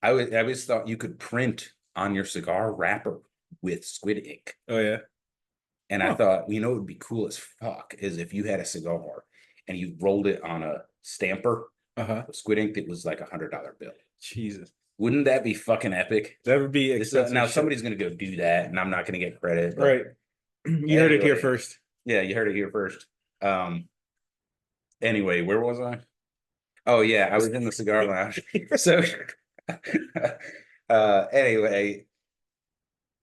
always thought you could print on your cigar wrapper with squid ink. Oh yeah. And I thought, what would be cool as fuck is if you had a cigar and you rolled it on a stamper with squid ink that was like $100 bill. Jesus. Wouldn't that be fucking epic? That would be expensive. Now somebody's gonna go do that, and I'm not gonna get credit. But right. You heard it here first. Yeah, you heard it here first. Anyway, where was I? Oh yeah, I was in the cigar lounge. So anyway,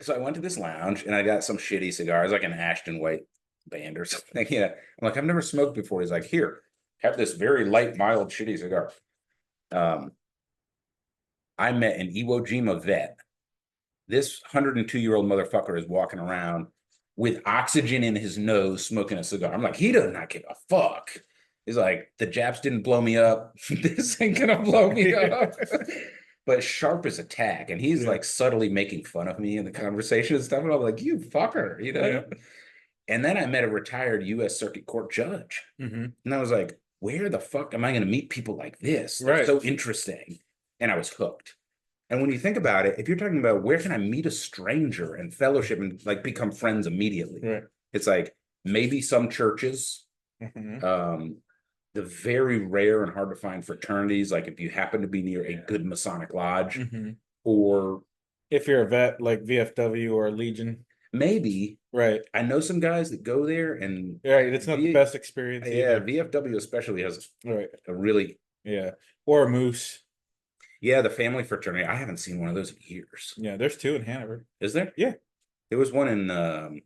so I went to this lounge and I got some shitty cigars, like an Ashton White band or something. Yeah. I'm like, I've never smoked before. He's like, here, have this very light, mild, shitty cigar. I met an Iwo Jima vet. This 102-year-old motherfucker is walking around with oxygen in his nose, smoking a cigar. I'm like, he does not give a fuck. He's like, the Japs didn't blow me up. This ain't gonna blow me up. But sharp as a tack. And he's like subtly making fun of me in the conversation and stuff. And I'm like, you fucker, And then I met a retired U.S. Circuit Court judge. And I was like, where the fuck am I going to meet people like this? They're so interesting. And I was hooked. And when you think about it, if you're talking about where can I meet a stranger and fellowship and like become friends immediately, it's like maybe some churches, the very rare and hard to find fraternities, like if you happen to be near a good Masonic lodge, or if you're a vet like VFW or Legion, maybe. Right. I know some guys that go there, and it's not the best experience. Yeah, VFW especially has a really or a Moose. Yeah, the family fraternity. I haven't seen one of those in years. Yeah, there's two in Hanover. Is there? Yeah. There was one in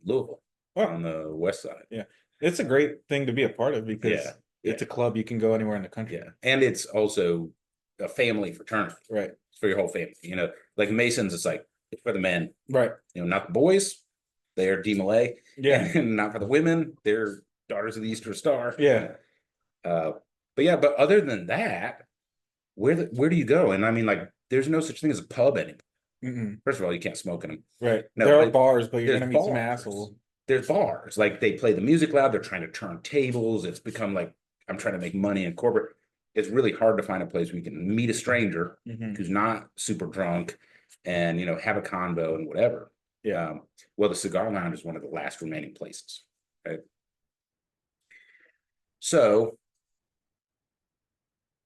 Louisville on the west side. Yeah. It's a great thing to be a part of because it's a club. You can go anywhere in the country. Yeah. And it's also a family fraternity. Right. It's for your whole family. Like Masons, it's like it's for the men. Right. Not the boys. They are DMLA. Yeah. And not for the women. They're Daughters of the Eastern Star. Yeah. But other than that, where do you go? And I mean, like, there's no such thing as a pub anymore. First of all, you can't smoke in them. Right. No, there are bars, but you're gonna meet some assholes. There's bars. Like they play the music loud, they're trying to turn tables. It's become like I'm trying to make money in corporate. It's really hard to find a place where you can meet a stranger who's not super drunk and have a convo and whatever. Yeah. Well, the cigar lounge is one of the last remaining places. Right. So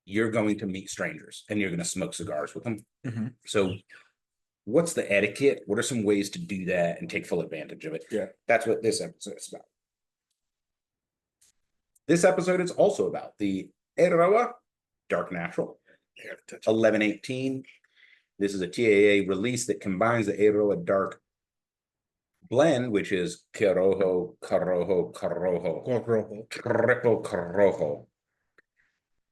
you're going to meet strangers and you're going to smoke cigars with them. So what's the etiquette? What are some ways to do that and take full advantage of it? Yeah. That's what this episode is about. This episode is also about the Eiroa Dark Natural 1118. This is a TAA release that combines the Eiroa Dark blend, which is Corojo, Triple Corojo.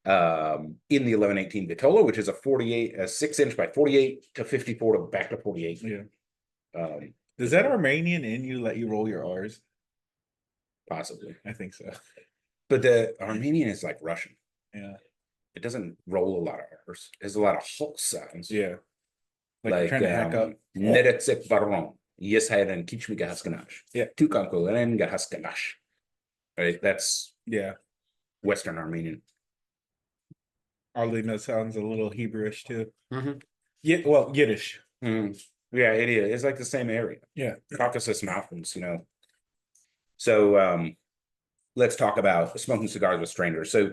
In the 1118 vitola, which is a 6-inch by 48 to 54 to back to 48. Yeah. Does that Armenian in you let you roll your R's? Possibly. I think so. But the Armenian is like Russian. Yeah. It doesn't roll a lot of R's. There's a lot of Hulk sounds. Yeah. Like trying to hack up. Neretsek Varon. Yes, hayran kichmi gahaskanash. Yeah. Tukanko ren gahaskanash. Right, that's Yeah. Western Armenian. Oddly, that sounds a little Hebrewish too. Mm-hmm. Yeah, well, Yiddish. Mm. Yeah, it is. It's like the same area. Yeah. Caucasus Mountains, you know. So let's talk about smoking cigars with strangers. So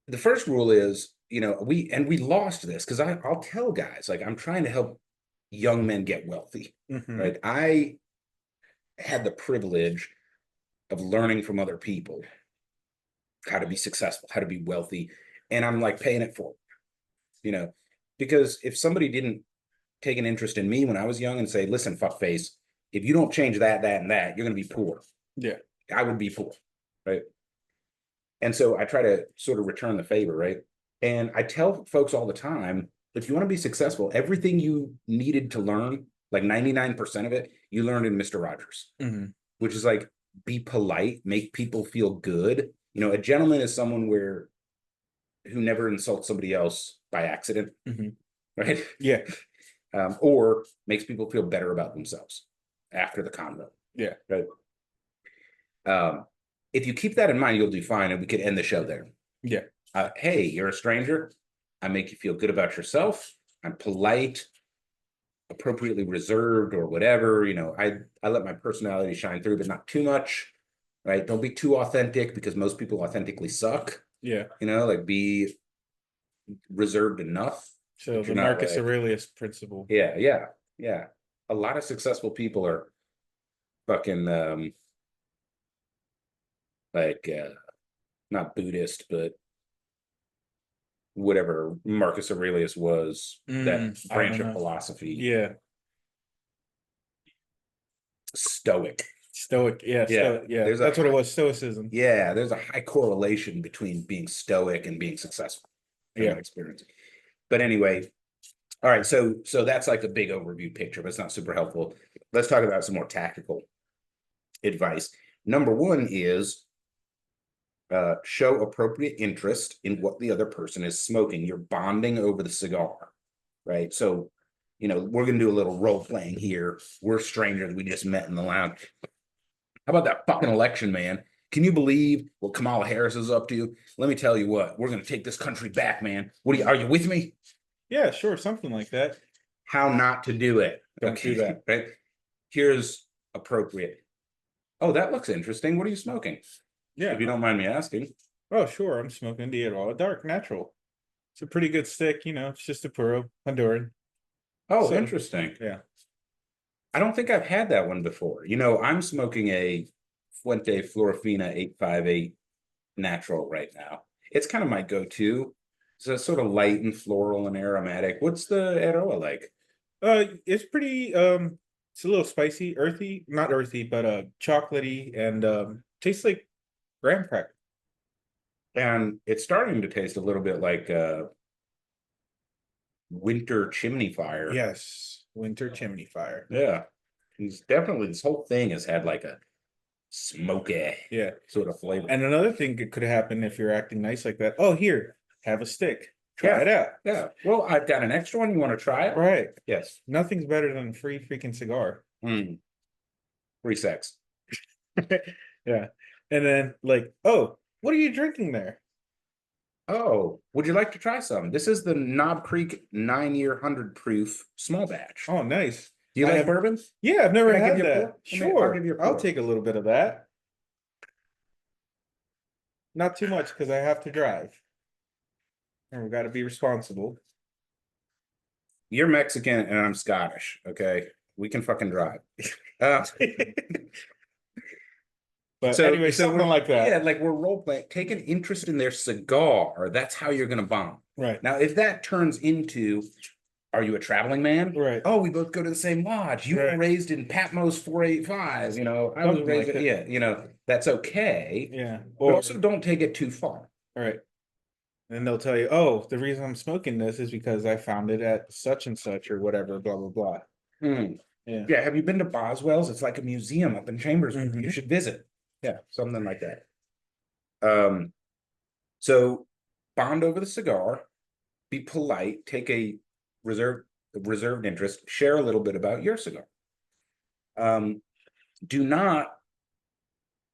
the first rule is, you know, we lost this because I'll tell guys, like, I'm trying to help young men get wealthy. Mhm. Right. I had the privilege of learning from other people how to be successful, how to be wealthy, and I'm like paying it forward, you know, because if somebody didn't take an interest in me when I was young and say, listen, fuckface, if you don't change that, that, and that, you're going to be poor. Yeah. I would be poor. Right. And so I try to sort of return the favor. Right. And I tell folks all the time, if you want to be successful, everything you needed to learn, like 99% of it, you learned in Mr. Rogers, which is like, be polite, make people feel good. You know, a gentleman is someone who never insults somebody else by accident. Right. Yeah. Or makes people feel better about themselves after the convo. Yeah. Right. If you keep that in mind, you'll do fine, and we could end the show there. Yeah. Hey, you're a stranger. I make you feel good about yourself. I'm polite, appropriately reserved, or whatever. You know, I let my personality shine through, but not too much. Right. Don't be too authentic, because most people authentically suck. Yeah. You know, like, be reserved enough. So the Marcus Aurelius principle. Yeah. Yeah. Yeah. A lot of successful people are fucking like not Buddhist, but whatever Marcus Aurelius was, that branch of philosophy. Yeah. Stoic. Stoic. Yeah. Stoic. Yeah. That's what it was. Stoicism. Yeah. There's a high correlation between being stoic and being successful. Yeah. Experience. But anyway, all right. So that's like a big overview picture, but it's not super helpful. Let's talk about some more tactical advice. Number one is show appropriate interest in what the other person is smoking. You're bonding over the cigar, right? So, you know, we're going to do a little role playing here. We're strangers. We just met in the lounge. How about that fucking election, man? Can you believe what Kamala Harris is up to? Let me tell you what, we're going to take this country back, man. Are you with me? Yeah, sure. Something like that. How not to do it. Don't do that. Right. Here's appropriate. Oh, that looks interesting. What are you smoking? Yeah. If you don't mind me asking. Oh, sure. I'm smoking the Eiroa Dark Natural. It's a pretty good stick, you know. It's just a puro, Honduran. Oh, so, interesting. Yeah. I don't think I've had that one before. You know, I'm smoking a Fuente Florifina 858 natural right now. It's kind of my go-to. It's sort of light and floral and aromatic. What's the Eiroa like? It's pretty it's a little spicy, earthy, not earthy, but chocolatey, and tastes like graham cracker. And it's starting to taste a little bit like winter chimney fire. Yes, winter chimney fire. Yeah. It's definitely, this whole thing has had like a smoky sort of flavor. And another thing that could happen if you're acting nice like that. Oh, here, have a stick. Try it out. Yeah. Well, I've got an extra one. You want to try it? Right. Yes. Nothing's better than a free freaking cigar. Free sex. Yeah. And then like, oh, what are you drinking there? Oh, would you like to try some? This is the Knob Creek 9-year 100 proof small batch. Oh, nice. Do you like bourbon? Yeah, I've never had that. Sure. I'll give you a pour. I'll take a little bit of that. Not too much, because I have to drive. And we've got to be responsible. You're Mexican and I'm Scottish, okay? We can fucking drive. But so, anyway, something like that. Yeah, like we're role playing. Take an interest in their cigar. That's how you're going to bond. Right. Now, if that turns into, are you a traveling man? Right. Oh, we both go to the same lodge. You were raised in Patmos 485s. You know, I was raised you know, that's okay. Yeah. But also don't take it too far. All right. And they'll tell you, oh, the reason I'm smoking this is because I found it at such and such or whatever, blah, blah, blah. Yeah. Have you been to Boswell's? It's like a museum up in Chambersburg. You should visit. Yeah, something like that. So bond over the cigar, be polite, take a reserved interest, share a little bit about your cigar. Do not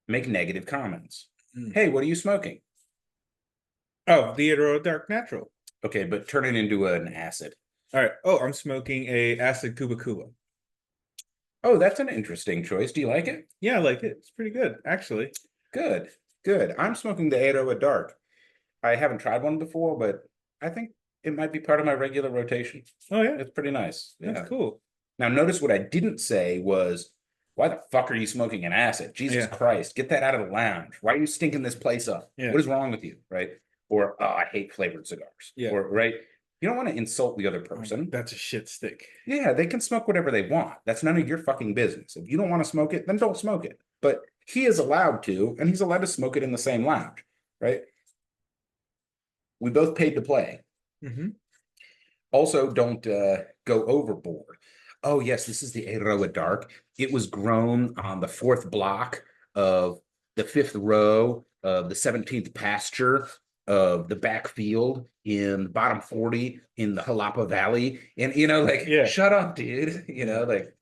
make negative comments. Mm. Hey, what are you smoking? Oh, the Eiroa Dark Natural. Okay, but turn it into an acid. All right. Oh, I'm smoking a acid Cuba Cuba. Oh, that's an interesting choice. Do you like it? Yeah, I like it. It's pretty good, actually. Good, good. I'm smoking the Eiroa Dark. I haven't tried one before, but I think it might be part of my regular rotation. Oh yeah, It's pretty nice. Yeah. that's cool. Now, notice what I didn't say was, why the fuck are you smoking an acid? Jesus Yeah. Christ, get that out of the lounge. Why are you stinking this place up? Yeah. What is wrong with you? Right? Or, oh, I hate flavored cigars. Yeah. Or, right? You don't want to insult the other person. That's a shit stick. Yeah, they can smoke whatever they want. That's none of your fucking business. If you don't want to smoke it, then don't smoke it. But he is allowed to, and he's allowed to smoke it in the same lounge, right? We both paid to play. Mm-hmm. Also, don't go overboard. Oh, yes, this is the Eiroa Dark. It was grown on the 4th block of the 5th row of the 17th pasture of the backfield in the bottom 40 in the Jalapa Valley. And, like, Yeah. shut up, dude. Like,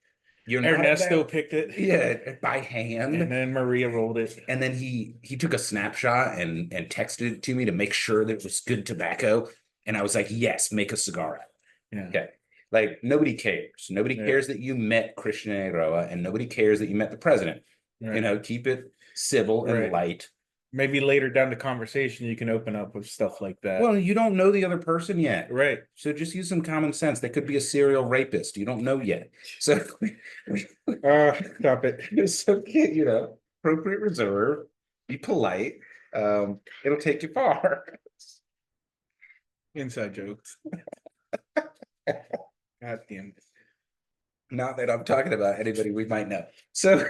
you're not Ernesto picked it. Yeah, by hand. And then Maria rolled it. And then he took a snapshot and texted it to me to make sure that it was good tobacco. And I was like, yes, make a cigar out of it. Yeah. Okay. Like, nobody cares. Nobody cares that you met Christian Eiroa, and nobody cares that you met the president. Right. Keep it civil and light. Maybe later down the conversation, you can open up with stuff like that. Well, you don't know the other person yet. Right. So just use some common sense. They could be a serial rapist. You don't know yet. So stop it. So, appropriate reserve, be polite. It'll take you far. Inside jokes. God damn it. Not that I'm talking about anybody we might know. So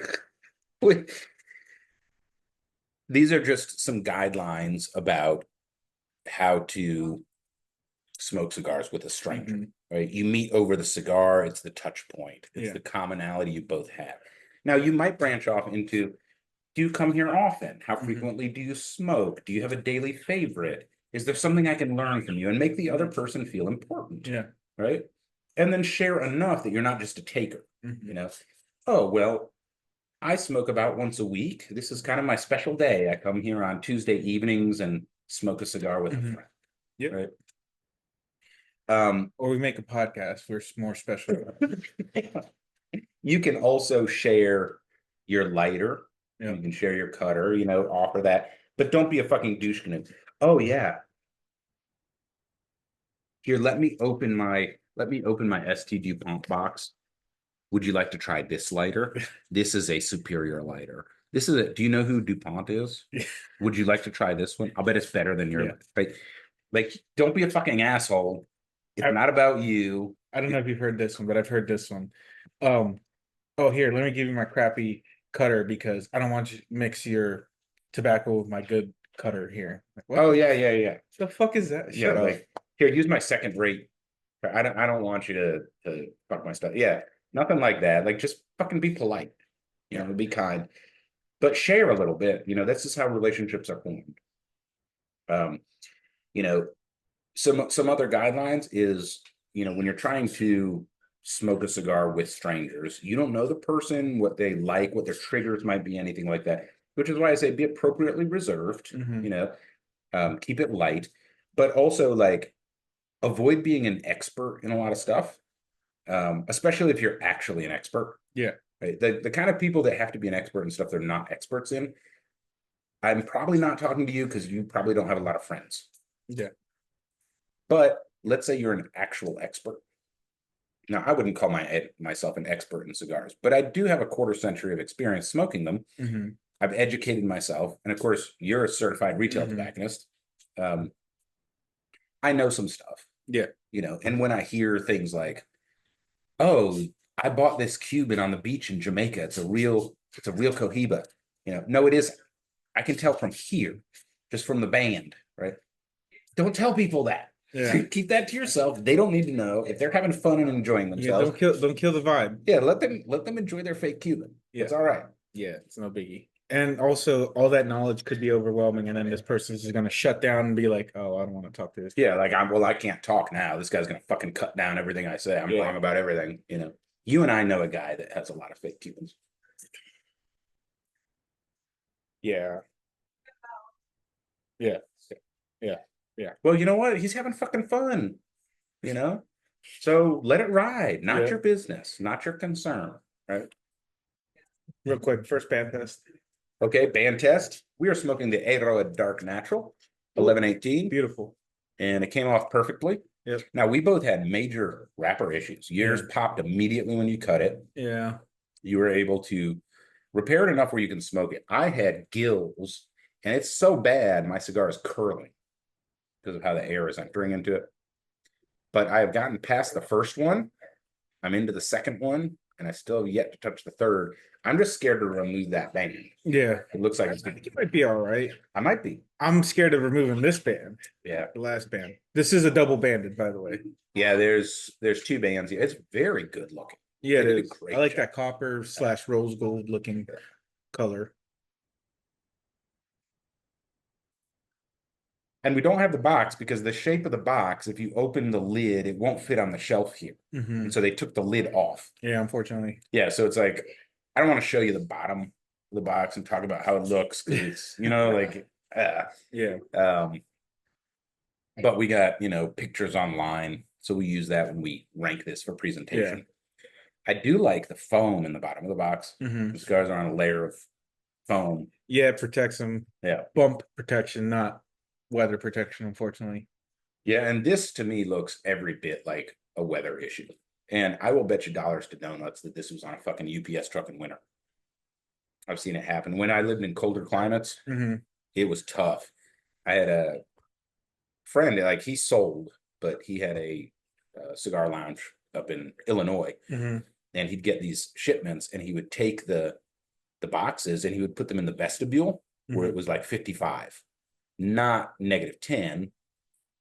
these are just some guidelines about how to smoke cigars with a stranger, right? You meet over the cigar. It's the touch point. It's the commonality you both have. Now, you might branch off into, do you come here often? How frequently do you smoke? Do you have a daily favorite? Is there something I can learn from you? And make the other person feel important. Yeah. Right? And then share enough that you're not just a taker. Oh, well, I smoke about once a week. This is kind of my special day. I come here on Tuesday evenings and smoke a cigar with a friend. Yeah. Right. Or we make a podcast. We're more special. You can also share your lighter. Yeah. You can share your cutter, offer that. But don't be a fucking douche canoe. Oh, yeah. Here, let me open my ST DuPont box. Would you like to try this lighter? This is a superior lighter. Do you know who DuPont is? Yeah. Would you like to try this one? I'll bet it's better than your, right? Like, don't be a fucking asshole. It's not about you. I don't know if you've heard this one, but I've heard this one. Oh, here, let me give you my crappy cutter because I don't want you to mix your tobacco with my good cutter here. Like, what? Oh, yeah. The fuck is that? Yeah, like, here, use my second rate. I don't want you to fuck my stuff. Yeah, nothing like that. Like, just fucking be polite. Be kind. But share a little bit. That's just how relationships are formed. Some other guidelines is, when you're trying to smoke a cigar with strangers, you don't know the person, what they like, what their triggers might be, anything like that. Which is why I say be appropriately reserved. Keep it light, but also like avoid being an expert in a lot of stuff, especially if you're actually an expert. Yeah. Right? The kind of people that have to be an expert in stuff they're not experts in. I'm probably not talking to you because you probably don't have a lot of friends. Yeah. But let's say you're an actual expert. Now, I wouldn't call myself an expert in cigars, but I do have a quarter century of experience smoking them. I've educated myself. And of course, you're a certified retail tobacconist. I know some stuff. Yeah. And when I hear things like, oh, I bought this Cuban on the beach in Jamaica. It's a real Cohiba. No, it isn't. I can tell from here, just from the band, right? Don't tell people that. Yeah. Keep that to yourself. They don't need to know. If they're having fun and enjoying themselves. Yeah, don't kill the vibe. Yeah, let them enjoy their fake Cuban. Yeah. It's all right. Yeah, it's no biggie. And also, all that knowledge could be overwhelming, and then this person is going to shut down and be like, "Oh, I don't want to talk to this." Yeah, like I can't talk now. This guy's going to fucking cut down everything I say. I'm wrong about everything. You and I know a guy that has a lot of fake Cubans. Yeah. Yeah. Yeah. Yeah. Well, you know what? He's having fucking fun, you know? So let it ride. Not Yeah. your business, not your concern, right? Real quick, first band test. Okay, band test. We are smoking the Eiroa Dark Natural 1118, Beautiful. and it came off perfectly. Yep. Now, we both had major wrapper issues. Yours Yeah. popped immediately when you cut it. Yeah. You were able to repair it enough where you can smoke it. I had gills, and it's so bad, my cigar is curling because of how the air is entering into it. But I have gotten past the first one. I'm into the second one, and I still have yet to touch the third. I'm just scared to remove that band. Yeah. It looks like it's I going think to it might be all right. I might be. I'm scared of removing this band, Yeah. the last band. This is a double banded, by the way. Yeah, there's two bands here. It's very good looking. Yeah, They it did a is. great I like job. that copper / rose gold looking color. And we don't have the box because the shape of the box, if you open the lid, it won't fit on the shelf here. Mhm. And so they took the lid off. Yeah, unfortunately. Yeah, so it's like I don't want to show you the bottom of the box and talk about how it looks because it's like Yeah. but we got pictures online, so we use that when we rank this for presentation. I do like the foam in the bottom of the box. Mhm. The cigars are on a layer of foam. Yeah, it protects them. Yeah. Bump protection, not weather protection, unfortunately. Yeah, and this to me looks every bit like a weather issue. And I will bet you dollars to donuts that this was on a fucking UPS truck in winter. I've seen it happen. When I lived in colder climates, Mhm. it was tough. I had a friend, like he sold, but he had a cigar lounge up in Illinois, Mhm. and he'd get these shipments, and he would take the boxes and he would put them in the vestibule where it Mhm. was like 55, not -10,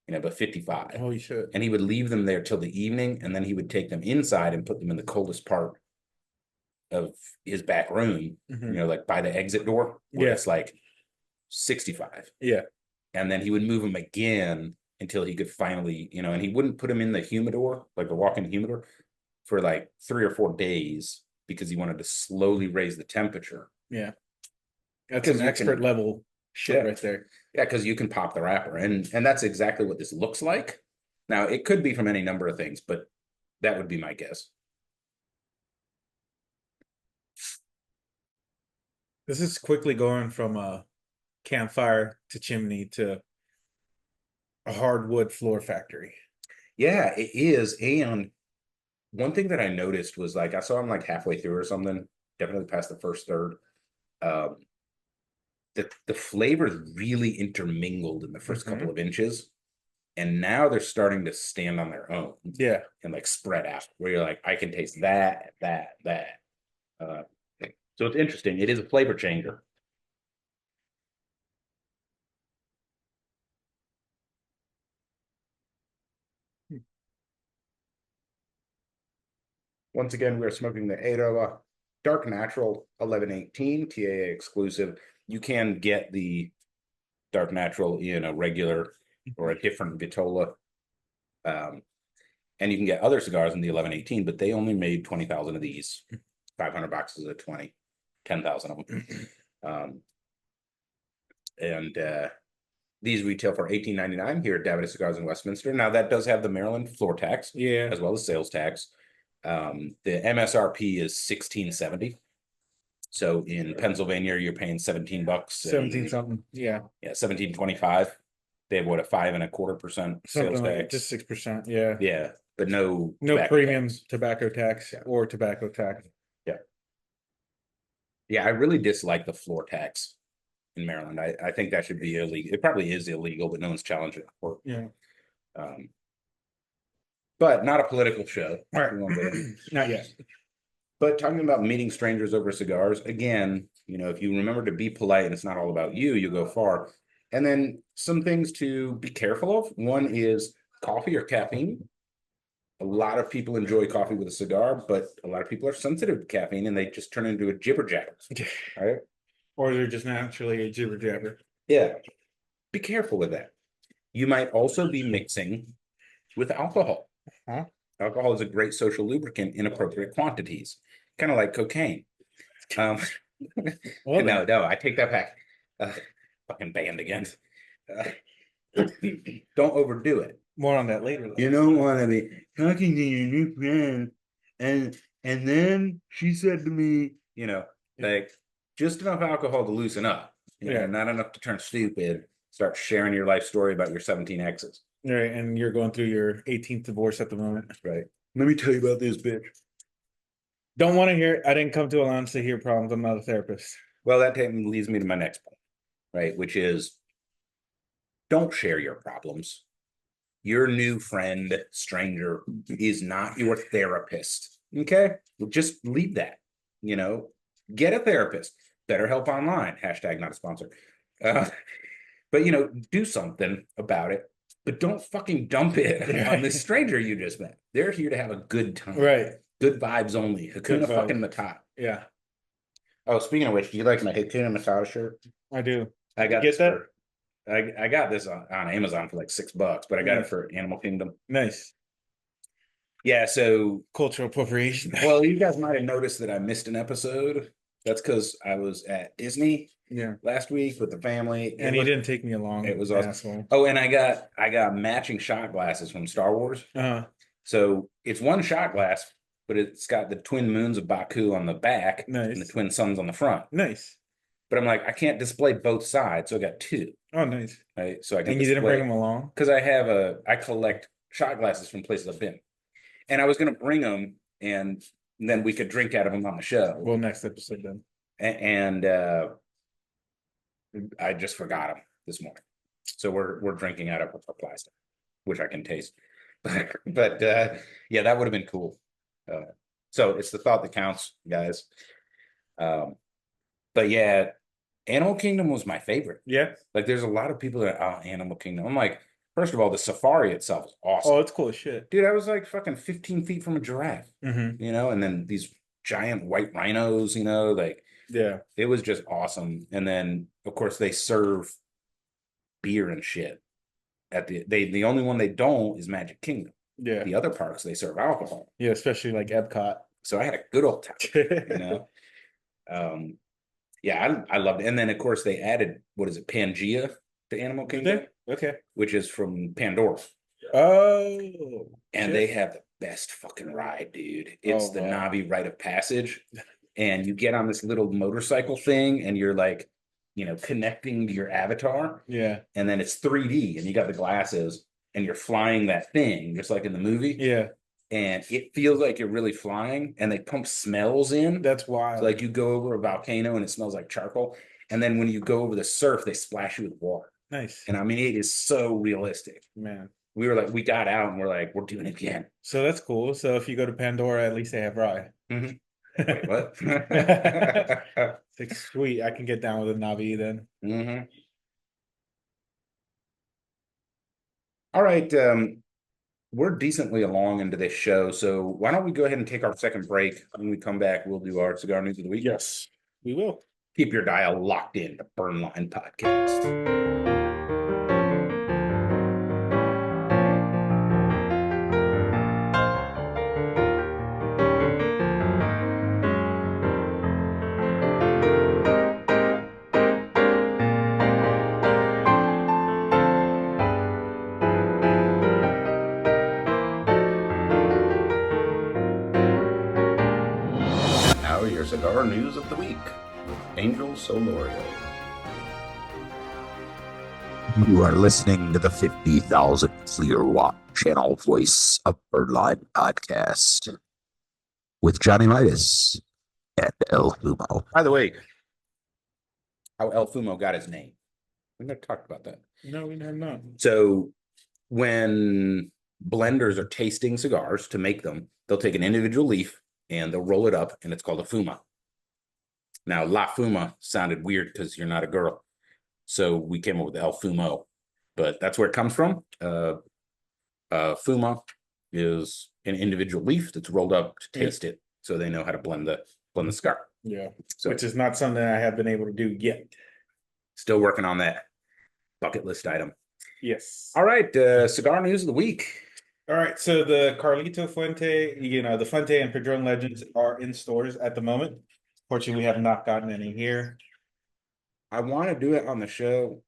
but 55. Holy shit. And he would leave them there till the evening, and then he would take them inside and put them in the coldest part of his back room, Mhm. like by the exit door, where Yeah. it's like 65. Yeah. And then he would move them again until he could finally, and he wouldn't put them in the humidor, like the walk-in humidor, for like 3 or 4 days because he wanted to slowly raise the temperature. Yeah. That's 'Cause an you expert can- level shit Yeah. right there. Yeah, because you can pop the wrapper, and that's exactly what this looks like. Now, it could be from any number of things, but that would be my guess. This is quickly going from a campfire to chimney to a hardwood floor factory. Yeah, it is. And one thing that I noticed was like I saw him like halfway through or something, definitely past the first third. The flavors really intermingled in the 1st couple of inches, and now they're starting to stand on their own. Yeah. And like spread out, where you're like, I can taste that. So it's interesting. It is a flavor changer. Once again, we're smoking the Eiroa Dark Natural 1118 TAA exclusive. You can get the Dark Natural in a regular or a different vitola. And you can get other cigars in the 1118, but they only made 20,000 of these, 500 boxes of 20, 10,000 of them. And these retail for $18.99 here at Davidoff Cigars in Westminster. Now that does have the Maryland floor tax, Yeah. as well as sales tax. The MSRP is $16.70. So in Pennsylvania, you're paying $17. 17 something. Yeah. Yeah, $17.25. They have what, a 5.25% sales Something like tax. just 6%. Yeah. Yeah, but no premium tax. tobacco tax or tobacco tax. Yeah, I really dislike the floor tax in Maryland. I think that should be illegal. It probably is illegal, but no one's challenging it. Yeah. But not a political show. All right. We won't go there. Not yet. But talking about meeting strangers over cigars, again, if you remember to be polite and it's not all about you, you'll go far. And then some things to be careful of. One is coffee or caffeine. A lot of people enjoy coffee with a cigar, but a lot of people are sensitive to caffeine and they just turn into a jibber jabber. Right? Or they're just naturally a jibber jabber. Yeah. Be careful with that. You might also be mixing with alcohol. Huh? Alcohol is a great social lubricant in appropriate quantities, kind of like cocaine. Um, Well, no, I take that back. Fucking banned again. Don't overdo it. more on that later. You don't want to be talking to your new friend, and then she said to me, like just enough alcohol to loosen up, not enough to turn stupid. Start sharing your life story about your 17 exes. Right, and you're going through your 18th divorce at the moment. Right. Let me tell you about this bitch. Don't want to hear. I didn't come to a lounge to hear problems. I'm not a therapist. Well, that leads me to my next point, right? Which is don't share your problems. Your new friend, stranger, is not your therapist. Okay? Just leave that. Get a therapist. BetterHelp Online. # not a sponsor. But do something about it. But don't fucking dump it on this stranger you just met. They're here to have a good time. Right. Good vibes only. Hakuna fucking Matata. Yeah. Oh, speaking of which, do you like my Hakuna Matata shirt? I do. I got Get that? I got this on Amazon for like $6, but I got it for Animal Kingdom. Nice. Yeah, so cultural appropriation. Well, you guys might have noticed that I missed an episode. That's because I was at Disney last week with the family. And you didn't take me along. It was awesome. Oh, and I got matching shot glasses from Star Wars. So it's one shot glass, but it's got the twin moons of Baku on the back and the twin suns on the front. Nice. But I'm like, I can't display both sides, so I got two. Oh, nice. Right. So I can. And you didn't bring them along? Because I collect shot glasses from places I've been. And I was gonna bring them and then we could drink out of them on the show. Well, next episode then. And I just forgot them this morning. So we're drinking out of a plastic, which I can taste. But yeah, that would have been cool. So it's the thought that counts, guys. But yeah, Animal Kingdom was my favorite. Yeah. Like there's a lot of people that Animal Kingdom. I'm like, first of all, the safari itself is awesome. Oh, it's cool as shit. Dude, I was like fucking 15 feet from a giraffe. And then these giant white rhinos, like it was just awesome. And then of course they serve beer and shit at the only one they don't is Magic Kingdom. Yeah. The other parks they serve alcohol. Yeah, especially like Epcot. So I had a good old time, Yeah, I loved it. And then of course they added, what is it, Pangea to Animal Kingdom? Okay. Which is from Pandora. Oh. And they have the best fucking ride, dude. It's the Na'vi rite of passage. And you get on this little motorcycle thing and you're like, connecting to your avatar. Yeah. And then it's 3D and you got the glasses and you're flying that thing just like in the movie. Yeah. And it feels like you're really flying and they pump smells in. That's wild. So like you go over a volcano and it smells like charcoal. And then when you go over the surf, they splash you with water. Nice. And I mean, it is so realistic. Man. We were like, we got out and we're like, we're doing it again. So that's cool. So if you go to Pandora, at least they have rye. Wait, what? It's like, sweet. I can get down with a Na'vi then. All right. We're decently along into this show. So why don't we go ahead and take our second break? When we come back, we'll do our cigar news of the week. Yes, we will. Keep your dial locked in to Burnline Podcast. Your cigar news of the week with Angel Solorio. You are listening to the 50,000 clear watt channel voice of Birdline Podcast with Johnny Midas and El Fumo. By the way, how El Fumo got his name. We never talked about that. No, we have not. So when blenders are tasting cigars to make them, they'll take an individual leaf and they'll roll it up, and it's called a fuma. Now, La Fuma sounded weird because you're not a girl. So we came up with El Fumo, but that's where it comes from. Fuma is an individual leaf that's rolled up to taste it, so they know how to blend the cigar. Yeah, so, which is not something I have been able to do yet. Still working on that bucket list item. Yes. All right, cigar news of the week. All right, so the Carlito Fuente, the Fuente and Padron Legends are in stores at the moment. Fortunately, we have not gotten any here. I want to do it on the show.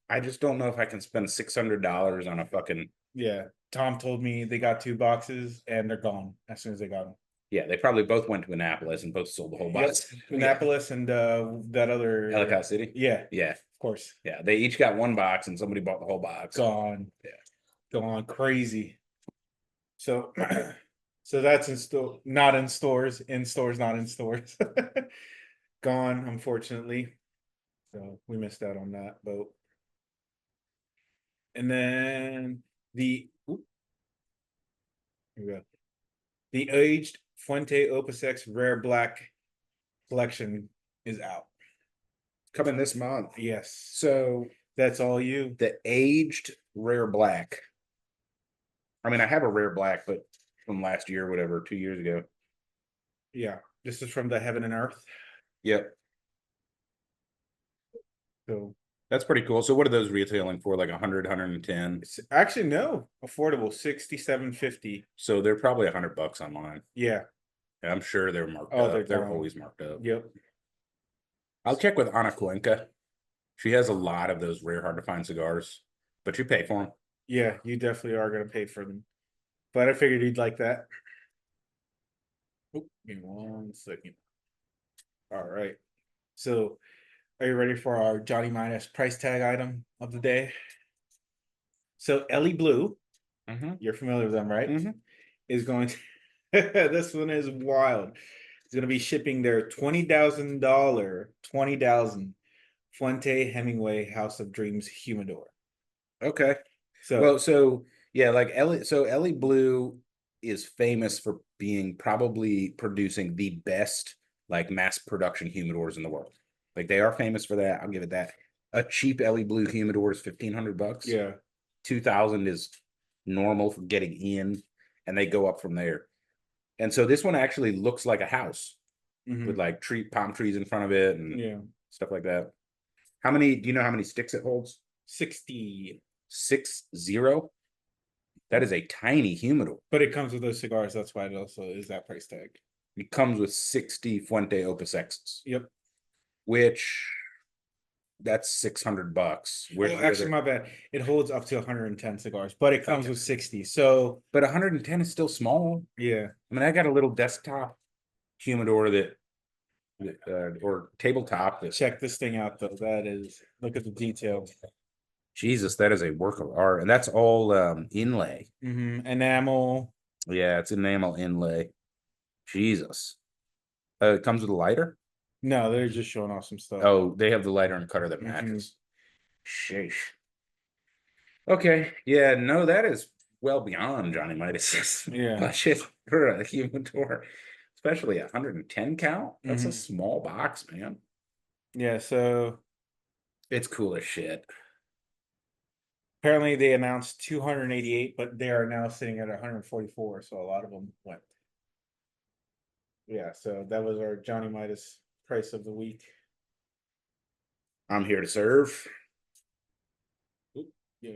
I just don't know if I can spend $600 on a fucking. Yeah, Tom told me they got 2 boxes and they're gone as soon as they got them. Yeah, they probably both went to Annapolis and both sold the whole box. Annapolis and that other Ellicott City. Yeah, Yeah, of course. yeah. They each got 1 box and somebody bought the whole box. Gone. Yeah. Gone crazy. So so that's not in stores, not in stores. Gone, unfortunately. So we missed out on that boat. And then here we go. The aged Fuente Opus X Rare Black collection is out. Coming this month. Yes. So That's all you. the aged rare black. I mean, I have a rare black, but from last year, whatever, 2 years ago. Yeah. This is from the Heaven and Earth. Yep. So That's pretty cool. So what are those retailing for? Like 100, 110? it's actually no, affordable, 67.50. So they're probably $100 online. Yeah. And I'm sure they're marked Oh, up. They're down. always marked up. Yep. I'll check with Ana Cuenca. She has a lot of those rare, hard to find cigars, but you pay for them. Yeah, you definitely are gonna pay for them. But I figured you'd like that. Oh, give me 1 second. All right. So are you ready for our Johnny Minus price tag item of the day? So Ellie Blue, you're familiar with them, right? Mhm. Is going to this one is wild. It's gonna be shipping their $20,000 Fuente Hemingway House of Dreams humidor. Okay. So Well, so yeah, like Ellie Blue is famous for being probably producing the best like mass production humidors in the world. Like they are famous for that. I'll give it that. A cheap Ellie Blue humidor is $1,500. yeah, 2,000 is normal for getting in, and they go up from there. And so this one actually looks like a house with like palm trees in front of it and yeah, stuff like that. Do you know how many sticks it holds? 60. 60. That is a tiny humidor. But it comes with those cigars. That's why it also is that price tag. It comes with 60 Fuente Opus X's. Yep. Which that's $600. Actually, my bad. It holds up to 110 cigars, but it comes with 60. So, but 110 is still small. yeah. I mean, I got a little desktop humidor that or tabletop. Check this thing out, though. Look at the detail. Jesus, that is a work of art, and that's all inlay. Enamel. Yeah, it's enamel inlay. Jesus. It comes with a lighter? No, they're just showing off some stuff. Oh, they have the lighter and cutter that matches. Sheesh. Okay, yeah, no, that is well beyond Johnny Midas' budget for a humidor, especially 110 count. That's a small box, man. Yeah, so it's cool as shit. Apparently they announced 288, but they are now sitting at 144, so a lot of them went. Yeah, so that was our Johnny Midas price of the week. I'm here to serve. Yeah.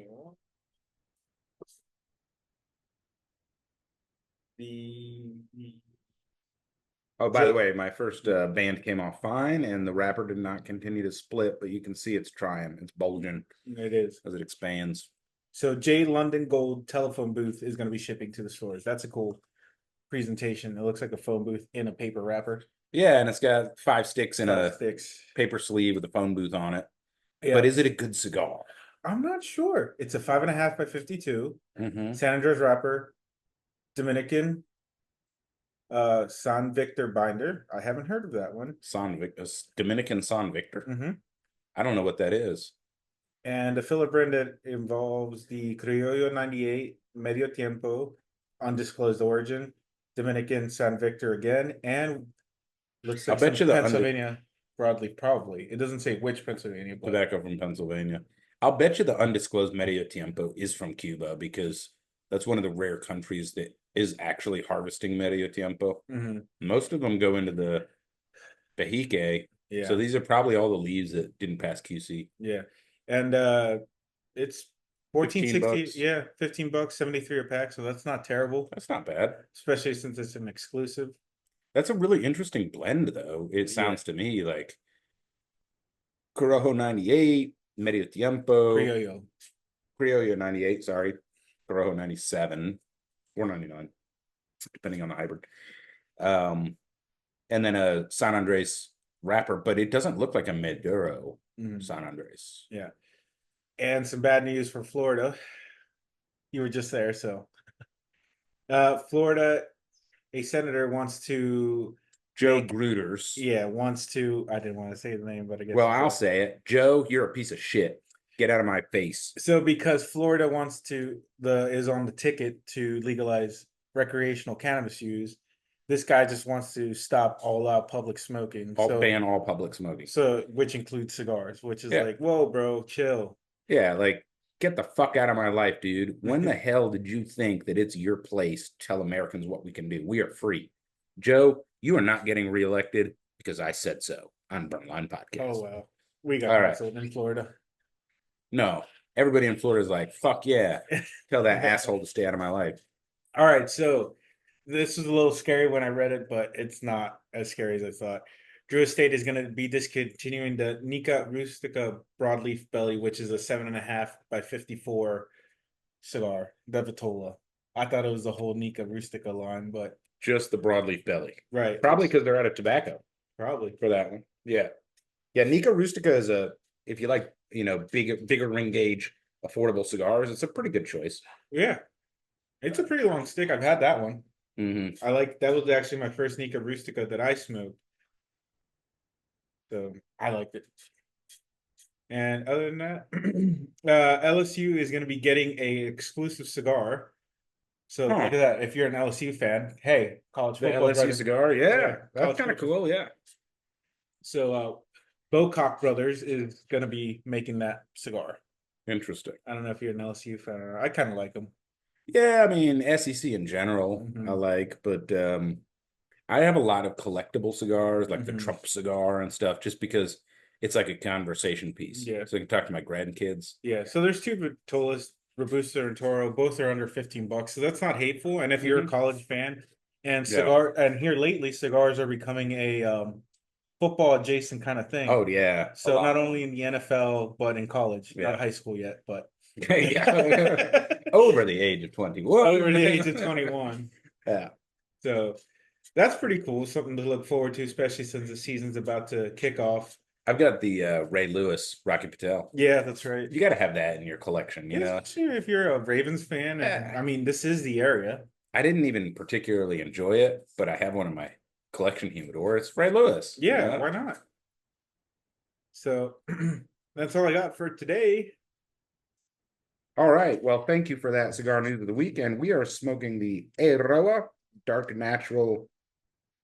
Oh, by the way, my first band came off fine, and the wrapper did not continue to split, but you can see it's trying. It's bulging. It is. As it expands. So J London Gold telephone booth is going to be shipping to the stores. That's a cool presentation. It looks like a phone booth in a paper wrapper. Yeah, and it's got 5 sticks in a sticks. Paper sleeve with a phone booth on it. Yeah. But is it a good cigar? I'm not sure. It's a 5.5 by 52. Mm-hmm. San Andres wrapper. Dominican. San Victor binder. I haven't heard of that one. Dominican San Victor. Mm-hmm. I don't know what that is. And the filler brand that involves the Criollo 98, Medio Tiempo, undisclosed origin, Dominican San Victor again, and looks like Pennsylvania broadleaf, probably. It doesn't say which Pennsylvania. But tobacco from Pennsylvania. I'll bet you the undisclosed Medio Tiempo is from Cuba because that's one of the rare countries that is actually harvesting Medio Tiempo. Mm-hmm. Most of them go into the Bejique. Yeah. So these are probably all the leaves that didn't pass QC. Yeah. And it's 1460, $15. yeah, $15, 73 a pack. So that's not terrible, That's not bad. especially since it's an exclusive. That's a really interesting blend, though. It sounds to me like Corojo 98, Medio Tiempo, Criollo. Criollo 98, sorry, Corojo 97, or 99, depending on the hybrid. And then a San Andres wrapper, but it doesn't look like a Maduro San Andres. Yeah. And some bad news for Florida. You were just there, so. Florida, a senator wants to. Joe Gruters. Yeah, wants to. I didn't want to say the name, but I guess. Well, I'll say it. Joe, you're a piece of shit. Get out of my face. So because Florida wants to, is on the ticket to legalize recreational cannabis use, this guy just wants to stop all out public smoking. Ban all public smoking. So, which includes cigars, which is Yeah. like, whoa, bro, chill. Yeah, like, get the fuck out of my life, dude. When the hell did you think that it's your place to tell Americans what we can do? We are free. Joe, you are not getting reelected because I said so on Burnline Podcast. Oh, wow. We got All right. canceled in Florida. No, everybody in Florida is like, fuck yeah. Tell that asshole to stay out of my life. All right, so this was a little scary when I read it, but it's not as scary as I thought. Drew Estate is going to be discontinuing the Nica Rustica Broadleaf Belly, which is a 7.5 by 54 cigar, the Vitola. I thought it was the whole Nica Rustica line, but Just the broadleaf belly. right, Probably because they're out of tobacco probably. for that one. Yeah. Yeah, Nica Rustica is if you like, bigger ring gauge, affordable cigars, it's a pretty good choice. Yeah, it's a pretty long stick. I've had that one. Mm-hmm. That was actually my first Nica Rustica that I smoked. So I liked it. And other than that, LSU is going to be getting a exclusive cigar. So Huh. look at that. If you're an LSU fan, hey, college The football. LSU cigar, yeah. Yeah, That's college kind of football. cool, yeah. So Bocock Brothers is going to be making that cigar. Interesting. I don't know if you're an LSU fan or not. I kind of like them. Yeah, I mean, SEC in general, Mhm. I like, but I have a lot of collectible cigars, like the Mhm. Trump cigar and stuff, just because it's like a conversation piece. Yeah. So I can talk to my grandkids. Yeah. So there's two Vitolas, Robusta and Toro. Both are under $15. So that's not hateful. And if you're a Mhm. college fan and Yeah. and here lately, cigars are becoming a football adjacent kind of thing. Oh, yeah. a So lot. not only in the NFL, but in college, Yeah. not high school yet, but Yeah. Over the age of 21. over the age of 21. Yeah. So that's pretty cool. Something to look forward to, especially since the season's about to kick off. I've got the Ray Lewis, Rocky Patel. Yeah, that's right. You got to have that in your collection, you know? Especially if you're a Ravens fan. And, Yeah. I mean, this is the area. I didn't even particularly enjoy it, but I have one in my collection humidor. It's Ray Lewis. you Yeah, know? why not? So that's all I got for today. All right. Well, thank you for that cigar news of the weekend. We are smoking the Eiroa Dark Natural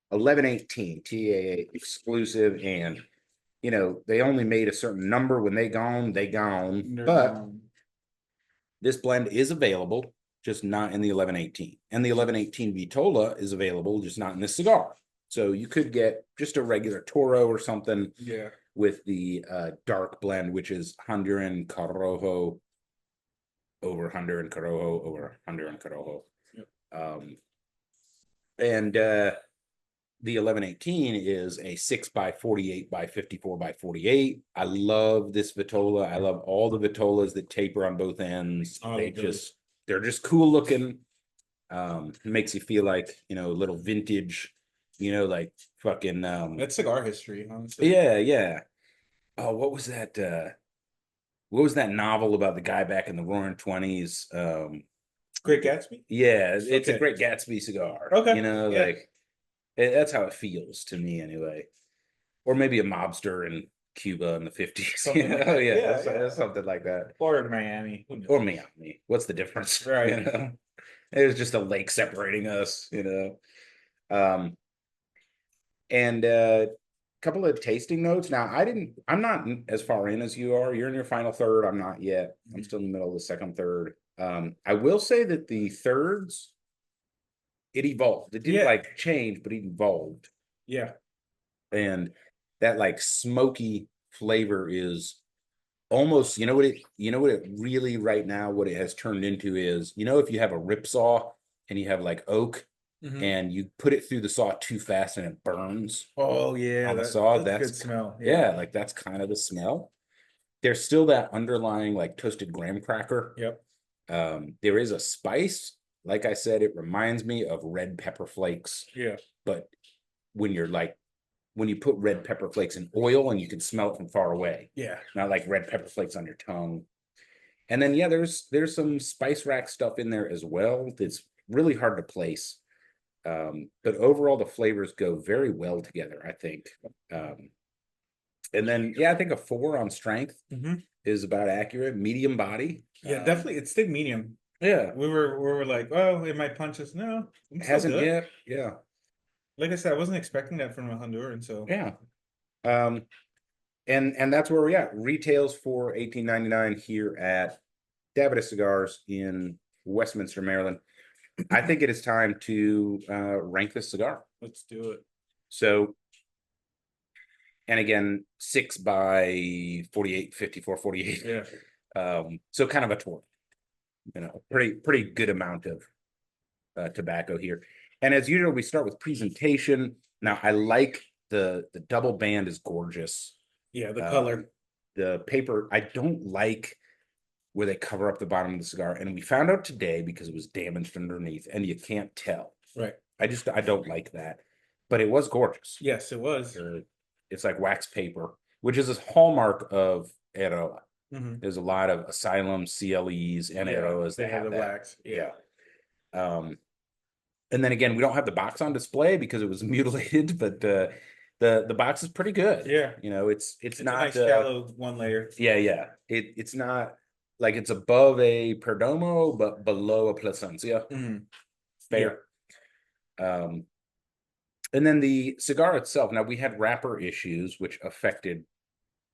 1118 TAA exclusive, and they only made a certain number. When they gone. They're, But this blend is available, just not in the 1118. And the 1118 Vitola is available, just not in this cigar. So you could get just a regular Toro or something yeah. with the dark blend, which is Honduran Corojo over Honduran Corojo over Honduran Corojo. Yep. And the 1118 is a 6 by 48 by 54 by 48. I love this Vitola. I love all the Vitolas that taper on both ends. Oh, They're just cool looking. Makes you feel like, a little vintage, like fucking That's cigar history, honestly. yeah. Oh, what was that? What was that novel about the guy back in the Roaring '20s? Great Gatsby? Yeah, it's a Okay. great Gatsby cigar. Okay, yeah. Like that's how it feels to me anyway. Or maybe a mobster in Cuba in the 50s. Something like that. Yeah, Yeah. something like that. Or in Miami. Who knows? Or Miami. What's the difference? Right. There's just a lake separating us, And couple of tasting notes. Now, I'm not as far in as you are. You're in your final third. I'm not yet. I'm still in the middle of the second third. I will say that the thirds, it evolved. It didn't Yeah. change, but it evolved. Yeah. And that smoky flavor is almost, you know what it really right now, what it has turned into is, if you have a rip saw and you have like oak Mhm. and you put it through the saw too fast and it burns Oh yeah, on the saw, that's a that's good smell. yeah, like that's kind of the smell. There's still that underlying like toasted graham cracker. Yep. There is a spice. Like I said, it reminds me of red pepper flakes, Yeah. but when you put red pepper flakes in oil and you can smell it from far away, Yeah. not like red pepper flakes on your tongue. And then yeah, there's some spice rack stuff in there as well that's really hard to place. But overall the flavors go very well together, I think. And then yeah, I think a 4 on strength Mhm. is about accurate. Medium body. Yeah, definitely. It's still medium. Yeah, We were like, oh, it might punch us. No, I'm still hasn't good. yet. Yeah, Like I said, I wasn't expecting that from a Honduran. So yeah. Um, and that's where we're at. Retails for $18.99 here at Davidoff Cigars in Westminster, Maryland. I think it is time to rank this cigar. let's do it. So, and again, 6 by 48, 54, 48. Yeah. So kind of a tour, pretty good amount of tobacco here. And as usual, we start with presentation. Now, I like the double band is gorgeous. Yeah, the color. The paper, I don't like where they cover up the bottom of the cigar. And we found out today because it was damaged underneath and you can't tell. Right. I don't like that. But it was gorgeous. Yes, it was. It's like wax paper, which is a hallmark of Eiroa. Mhm. There's a lot of Asylum, CLEs, and Eiroas They that have have the that. wax. Yeah. And then again, we don't have the box on display because it was mutilated, but the box is pretty good. Yeah. It's a not nice shallow one layer. yeah. It's not like it's above a Perdomo, but below a Plasencia. Mhm. Fair. And then the cigar itself. Now we had wrapper issues, which affected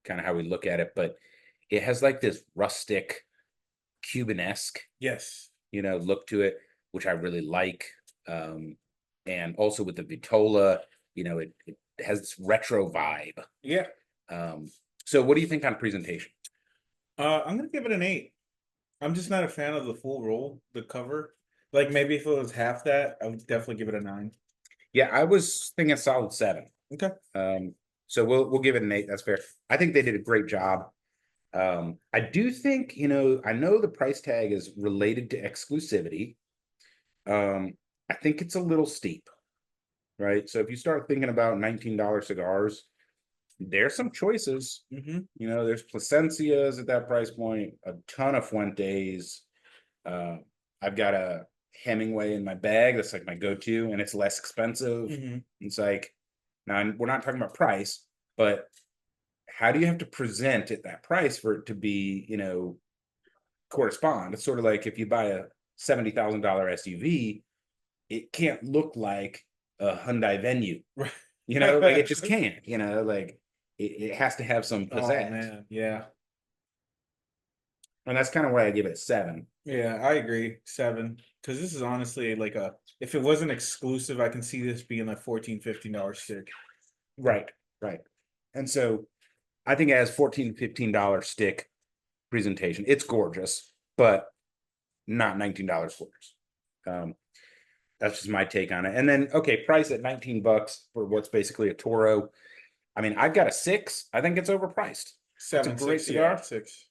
kind of how we look at it, but it has like this rustic, Cuban-esque, Yes. look to it, which I really like. And also with the vitola, it has this retro vibe. Yeah. So what do you think on presentation? I'm gonna give it an 8. I'm just not a fan of the full roll, the cover. Like maybe if it was half that, I would definitely give it a 9. Yeah, I was thinking a solid 7. Okay. So we'll give it an 8. That's fair. I think they did a great job. I do think, I know the price tag is related to exclusivity. I think it's a little steep, right? So if you start thinking about $19 cigars, there's some choices. Mm-hmm. There's Plasencias at that price point, a ton of Fuentes. I've got a Hemingway in my bag. That's like my go-to, and it's less expensive. Mm-hmm. It's like, now we're not talking about price, but how do you have to present at that price for it to be, correspond? It's sort of like if you buy a $70,000 SUV, it can't look like a Hyundai Venue, Right. like it just can't, like it has to have some pizzazz. Oh man, yeah. And that's kind of why I give it a 7. Yeah, I agree. 7. Because this is honestly like if it wasn't exclusive, I can see this being like $14, $15 stick. Right. And so I think it has $14, $15 stick presentation. It's gorgeous, but not $19 floors. That's just my take on it. And then, okay, price at $19 for what's basically a Toro. I mean, I've got a 6. I think it's overpriced. 7, It's a great 6, cigar. yeah, 6.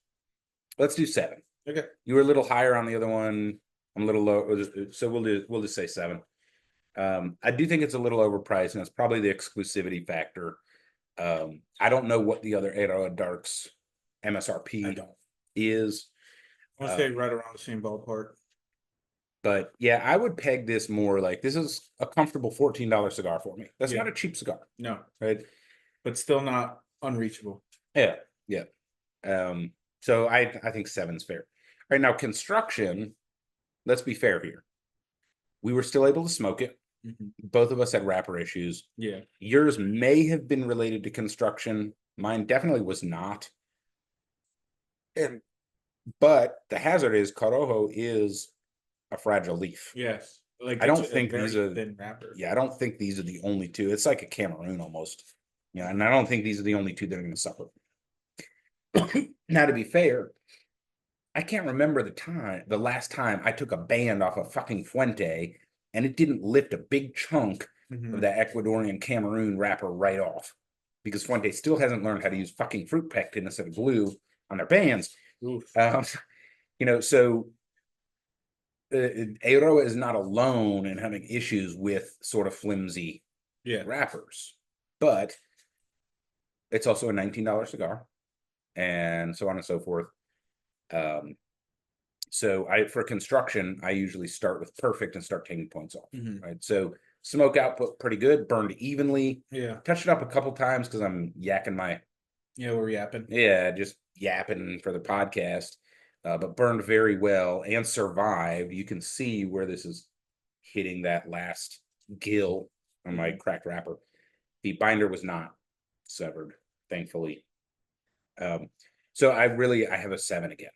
Let's do 7. Okay. You were a little higher on the other one. I'm a little low, so we'll just say 7. I do think it's a little overpriced, and it's probably the exclusivity factor. I don't know what the other Eiroa Darks MSRP is. I want to say right around the same ballpark. But yeah, I would peg this more like this is a comfortable $14 cigar for me. That's not a cheap cigar. No. Right. But still not unreachable. Yeah. So I think 7's fair. All right, now construction, let's be fair here. We were still able to smoke it. Mm-hmm. Both of us had wrapper issues. Yeah. Yours may have been related to construction. Mine definitely was not. But the hazard is Corojo is a fragile leaf. Yes. Like I don't think these are thin wrapper. Yeah, I don't think these are the only two. It's like a Cameroon almost. And I don't think these are the only two that are going to suffer. Now, to be fair, I can't remember the last time I took a band off a fucking Fuente and it didn't lift a big chunk of that Ecuadorian Cameroon wrapper right off, because Fuente still hasn't learned how to use fucking fruit pectin instead of glue on their bands. So Eiroa is not alone in having issues with sort of flimsy wrappers, but it's also a $19 cigar, and so on and so forth. So for construction, I usually start with perfect and start taking points off. Right. So smoke output pretty good, burned evenly. Yeah. Touched it up a couple times because I'm yakking my. Yeah, we're yapping. Yeah, just yapping for the podcast. But burned very well and survived. You can see where this is hitting that last gill on my cracked wrapper. The binder was not severed, thankfully. So I have a 7 again.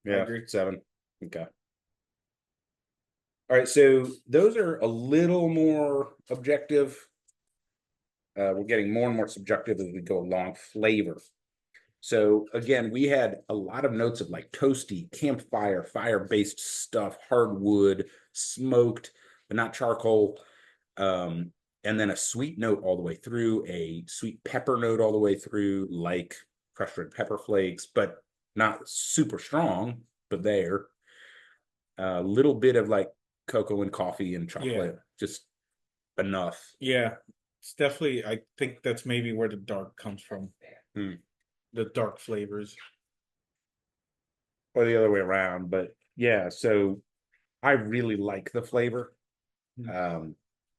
I agree. 7. Okay. All right, so those are a little more objective. We're getting more and more subjective as we go along. Flavor. So again, we had a lot of notes of like toasty, campfire, fire-based stuff, hardwood, smoked, but not charcoal. And then a sweet note all the way through, a sweet pepper note all the way through, like crushed red pepper flakes, but not super strong, but there. A little bit of like cocoa and coffee and chocolate, just enough. Yeah, it's definitely, I think that's maybe where the dark comes from. The dark flavors. Or the other way around, but yeah, so I really like the flavor.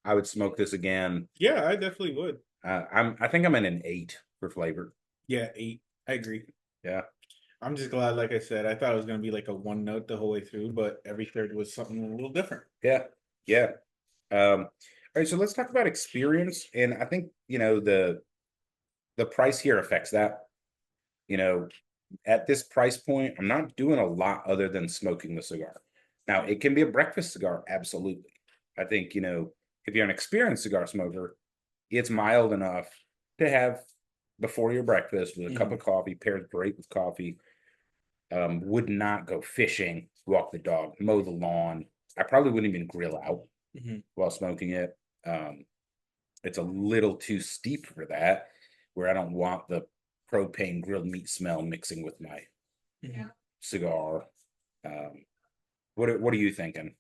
I would smoke this again. Yeah, I definitely would. I think I'm in an 8 for flavor. Yeah, 8. I agree. Yeah. I'm just glad, like I said, I thought it was going to be like a one note the whole way through, but every third was something a little different. Yeah. All right, so let's talk about experience. And I think, the price here affects that. At this price point, I'm not doing a lot other than smoking the cigar. Now, it can be a breakfast cigar, absolutely. I think, if you're an experienced cigar smoker, it's mild enough to have before your breakfast with a cup of coffee, pairs great with coffee. Would not go fishing, walk the dog, mow the lawn. I probably wouldn't even grill out while smoking it. It's a little too steep for that, where I don't want the propane grilled meat smell mixing with my cigar. What are you thinking?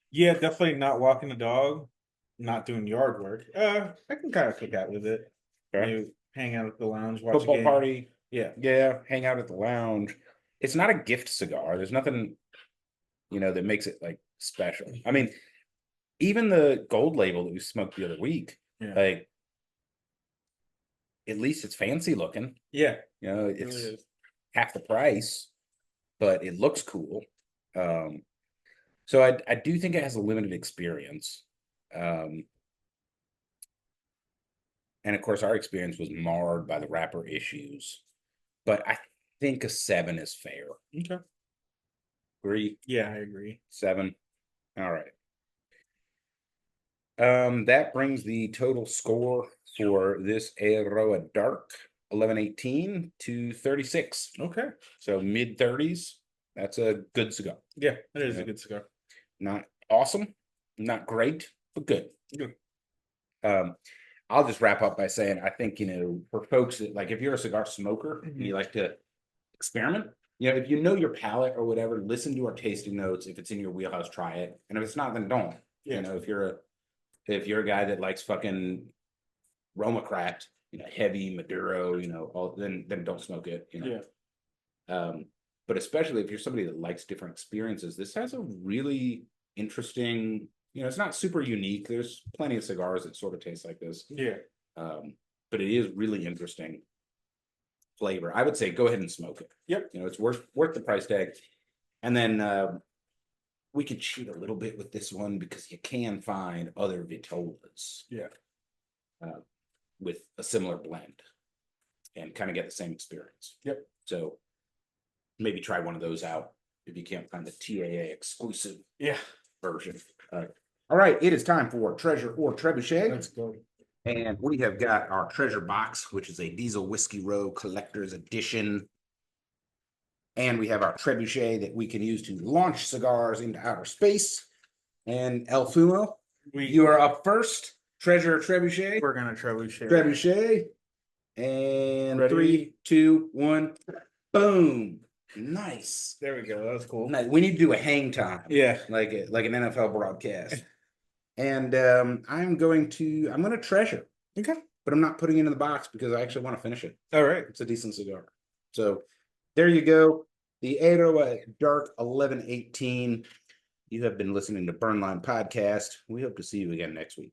Yeah, definitely not walking the dog, not doing yard work. I can kind of kick out with it. Okay. You hang out at the lounge, watch a Football game. party. Yeah. Hang out at the lounge. It's not a gift cigar. There's nothing, that makes it like special. I mean, even the gold label that we smoked the other week, like, at least it's fancy looking. Yeah. It's really is. half the price, but it looks cool. So I do think it has a limited experience. And of course, our experience was marred by the wrapper issues. But I think a 7 is fair. Okay. Agree? Yeah, I agree. 7. All right. That brings the total score for this Eiroa Dark 1118 to 36. Okay. So mid 30s. That's a good cigar. Yeah, that is a good cigar. Not awesome, not great, but good. Good. I'll just wrap up by saying I think, for folks that, like, if you're a cigar smoker and you like to experiment, if you know your palate or whatever, listen to our tasting notes. If it's in your wheelhouse, try it. And if it's not, then don't. If you're a guy that likes fucking Roma cracked, heavy Maduro, then don't smoke it. But especially if you're somebody that likes different experiences, this has a really interesting, it's not super unique. There's plenty of cigars that sort of taste like this. Yeah. But it is really interesting flavor. I would say go ahead and smoke it. Yep. It's worth the price tag. And then we could cheat a little bit with this one because you can find other vitolas. Yeah. With a similar blend and kind of get the same experience. Yep. So maybe try one of those out if you can't find the TAA exclusive version. All right, it is time for Treasure or Trebuchet. Let's go. And we have got our treasure box, which is a Diesel Whiskey Row Collector's Edition. And we have our trebuchet that we can use to launch cigars into outer space. And El Fumo, you are up first. Treasure or trebuchet? We're gonna trebuchet. Trebuchet. And Ready? 3, 2, 1. Boom. Nice. There we go. That was cool. Nice. We need to do a hang time. Yeah. Like an NFL broadcast. And I'm gonna treasure. Okay. But I'm not putting it in the box because I actually want to finish it. All right. It's a decent cigar. So there you go. The Eiroa Dark 1118. You have been listening to Burnline Podcast. We hope to see you again next week.